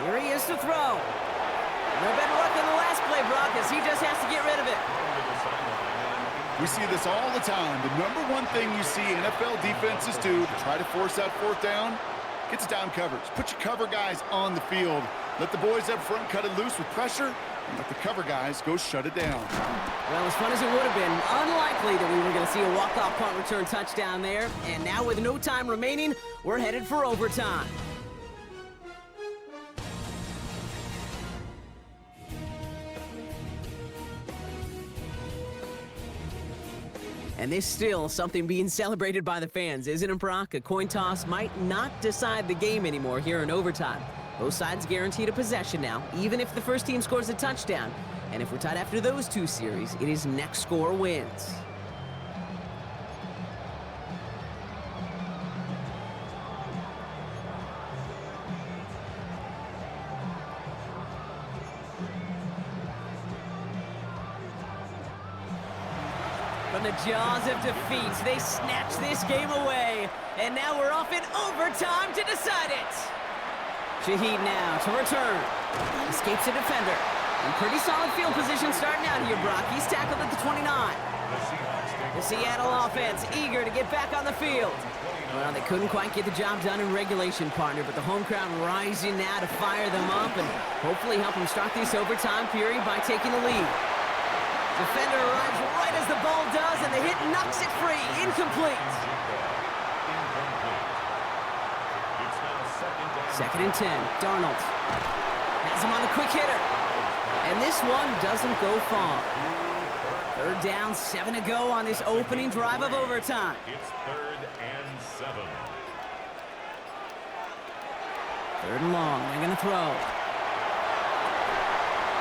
Here he is to throw. No better luck than the last play, Brock, as he just has to get rid of it. We see this all the time. The number one thing you see NFL defenses do to try to force that 4th down, gets down coverage. Put your cover guys on the field. Let the boys up front cut it loose with pressure, and let the cover guys go shut it down. Well, as fun as it would have been, unlikely that we were going to see a walk-off punt return touchdown there. And now with no time remaining, we're headed for overtime. And there's still something being celebrated by the fans, isn't it, Brock? A coin toss might not decide the game anymore here in overtime. Both sides guaranteed a possession now, even if the first team scores a touchdown. And if we're tied after those 2 series, it is next score wins. From the jaws of defeat, they snatch this game away. And now we're off in overtime to decide it. Shaheed now to return. Escapes a defender. In pretty solid field position starting out here, Brock. He's tackled at the 29. The Seattle offense eager to get back on the field. Well, they couldn't quite get the job done in regulation, partner, but the home crowd rising now to fire them up and hopefully help them start this overtime period by taking the lead. Defender arrives right as the ball does, and the hit knocks it free. Incomplete. 2nd and 10. Darnold has him on the quick hitter. And this one doesn't go far. 3rd down, 7 to go on this opening drive of overtime. It's 3rd and 7. 3rd and long. They're going to throw.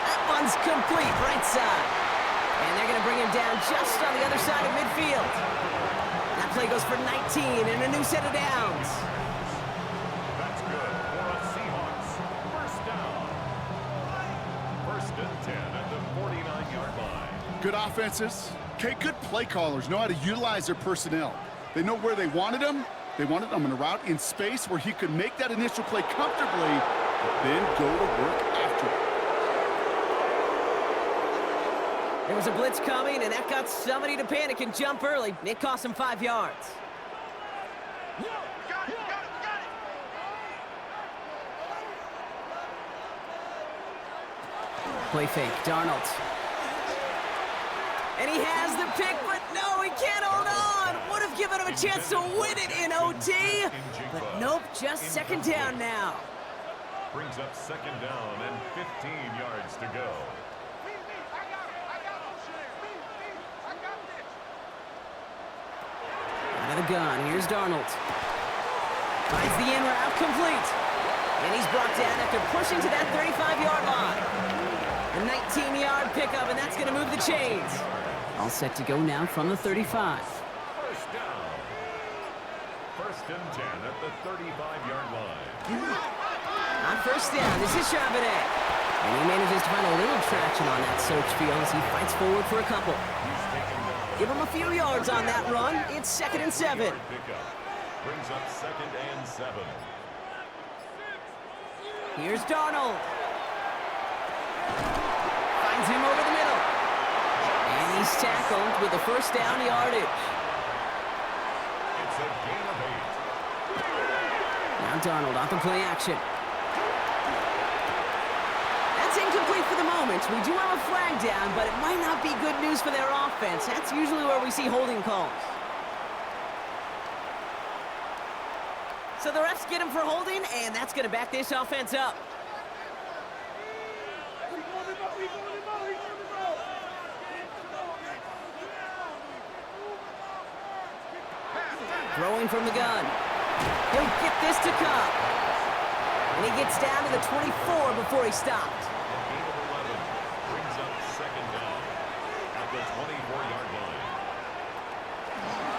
That one's complete, right side. And they're going to bring him down just on the other side of midfield. That play goes for 19 and a new set of downs. That's good for a Seahawks. 1st down. 1st and 10 at the 49-yard line. Good offenses. Okay, good play callers know how to utilize their personnel. They know where they wanted him. They wanted him in a route in space where he could make that initial play comfortably, but then go to work after it. There was a blitz coming, and that got somebody to panic and jump early. It cost him 5 yards. Play fake, Darnold. And he has the pick, but no, he can't hold on. Would have given him a chance to win it in OT, but nope, just 2nd down now. Brings up 2nd down and 15 yards to go. Out of the gun, here's Darnold. Finds the in route complete. And he's brought down after pushing to that 35-yard line. A 19-yard pickup, and that's going to move the chains. All set to go now from the 35. 1st down. 1st and 10 at the 35-yard line. On 1st down, this is Charbonnet. And he manages to find a little traction on that search field as he fights forward for a couple. Give him a few yards on that run. It's 2nd and 7. Brings up 2nd and 7. Here's Darnold. with the first down yardage. It's a gain of 8. Now Darnold off the play action. That's incomplete for the moment. We do have a flag down, but it might not be good news for their offense. That's usually where we see holding calls. So the refs get him for holding, and that's going to back this offense up. Throwing from the gun. He'll get this to Cobb. And he gets down to the 24 before he stopped. A gain of 11 brings up second down at the 24-yard line.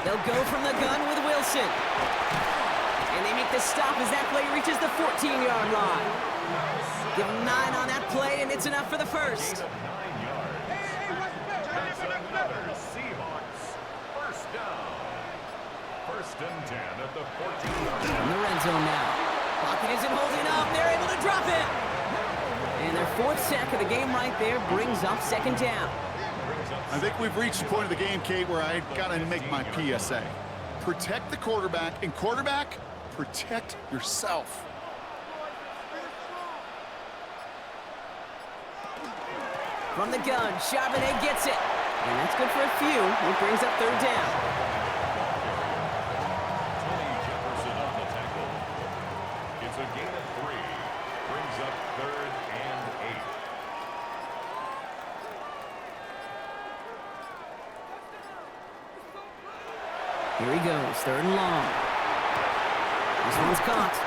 They'll go from the gun with Wilson. And they make the stop as that play reaches the 14-yard line. Give them 9 on that play, and it's enough for the first. Gain of 9 yards. That's another Seahawks first down. First and 10 at the 14-yard line. In the red zone now. Pocket isn't holding up. They're able to drop it. And their 4th sack of the game right there brings up second down. I think we've reached the point of the game, Kate, where I got to make my PSA. Protect the quarterback, and quarterback, protect yourself. From the gun, Charbonnet gets it. And that's good for a few. It brings up third down. It's a gain of 3. Brings up third and 8. Here he goes, third and long. This one's caught.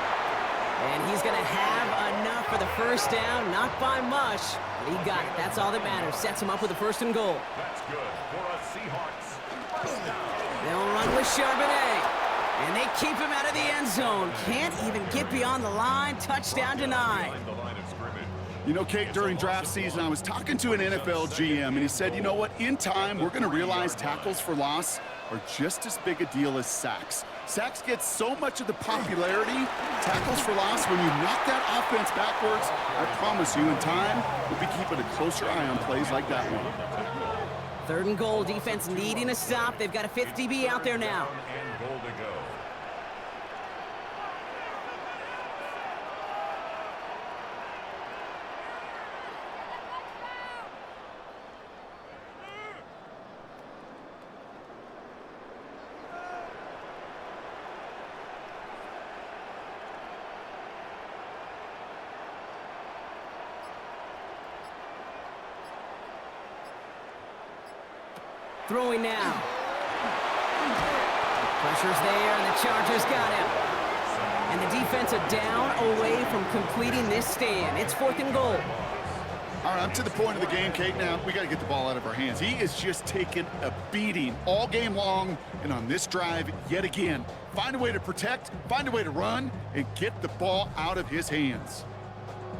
And he's going to have enough for the first down. Not by much, but he got it. That's all that matters. Sets him up with a first and goal. That's good for a Seahawks first down. They'll run with Charbonnet. And they keep him out of the end zone. Can't even get beyond the line. Touchdown denied. Behind the line of scrimmage. You know, Kate, during draft season, I was talking to an NFL GM, and he said, you know what, in time, we're going to realize tackles for loss are just as big a deal as sacks. Sacks get so much of the popularity. Tackles for loss, when you knock that offense backwards, I promise you, in time, we'll be keeping a closer eye on plays like that one. Third and goal, defense needing a stop. They've got a 5th DB out there now. And goal to go. Throwing now. Pressure's there, and the Chargers got him. And the defense are down away from completing this stand. It's 4th and goal. All right, I'm to the point of the game, Kate. Now, we got to get the ball out of our hands. He is just taking a beating all game long, and on this drive, yet again. Find a way to protect, find a way to run, and get the ball out of his hands.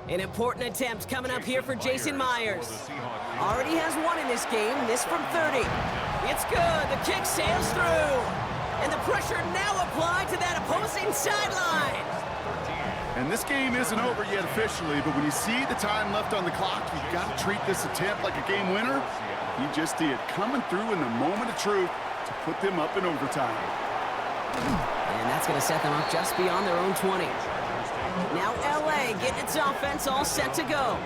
An important attempt coming up here for Jason Myers. Already has 1 in this game, this from 30. It's good, the kick sails through. And the pressure now applied to that opposing sideline. And this game isn't over yet officially, but when you see the time left on the clock, you've got to treat this attempt like a game winner. He just did, coming through in the moment of truth to put them up in overtime. And that's going to set them up just beyond their own 20. Now LA getting its offense all set to go.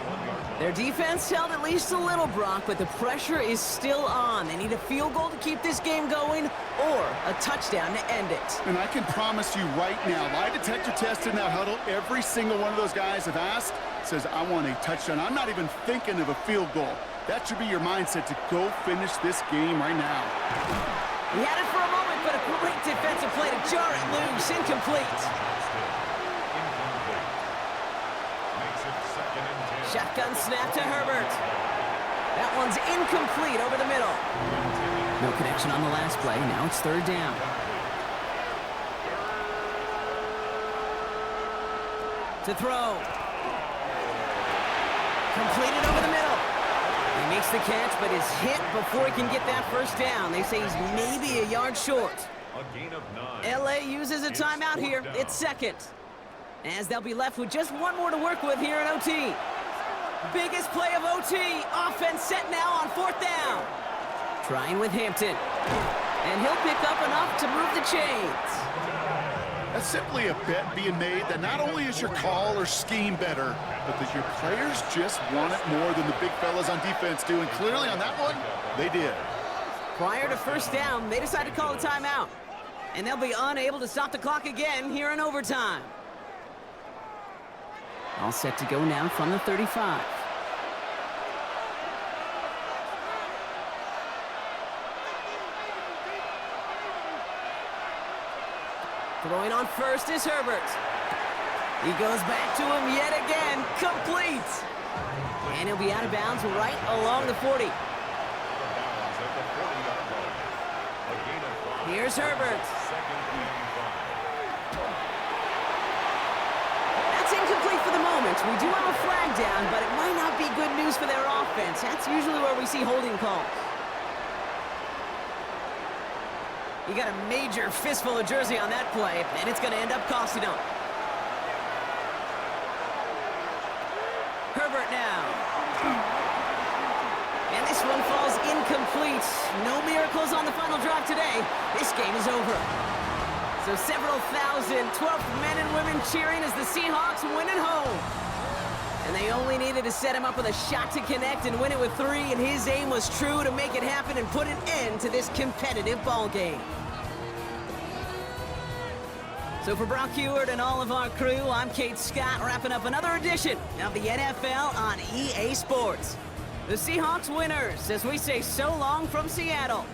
Their defense held at least a little, Brock, but the pressure is still on. They need a field goal to keep this game going or a touchdown to end it. And I can promise you right now, lie detector test in that huddle, every single one of those guys have asked says, I want a touchdown. I'm not even thinking of a field goal. That should be your mindset to go finish this game right now. He had it for a moment, but a great defensive play to jar it loose. Incomplete. Shotgun snap to Herbert. That one's incomplete over the middle. No connection on the last play. Now it's third down. To throw. Completed over the middle. He makes the catch, but is hit before he can get that first down. They say he's maybe a yard short. A gain of 9. LA uses a timeout here. It's second. As they'll be left with just 1 more to work with here in OT. Biggest play of OT. Offense set now on 4th down. Trying with Hampton. And he'll pick up enough to move the chains. That's simply a bet being made that not only is your call or scheme better, but that your players just want it more than the big fellas on defense do. And clearly on that one, they did. Prior to first down, they decided to call a timeout. And they'll be unable to stop the clock again here in overtime. All set to go now from the 35. Throwing on first is Herbert. He goes back to him yet again. Complete. And he'll be out of bounds right along the 40. Here's Herbert. That's incomplete for the moment. We do have a flag down, but it might not be good news for their offense. That's usually where we see holding calls. You got a major fistful of jersey on that play, and it's going to end up costing them. Herbert now. And this one falls incomplete. No miracles on the final drive today. This game is over. So several thousand 12th men and women cheering as the Seahawks win at home. And they only needed to set him up with a shot to connect and win it with 3, and his aim was true to make it happen and put an end to this competitive ball game. So for Brock Heward and all of our crew, I'm Kate Scott, wrapping up another edition of the NFL on EA Sports. The Seahawks winners, as we say so long from Seattle.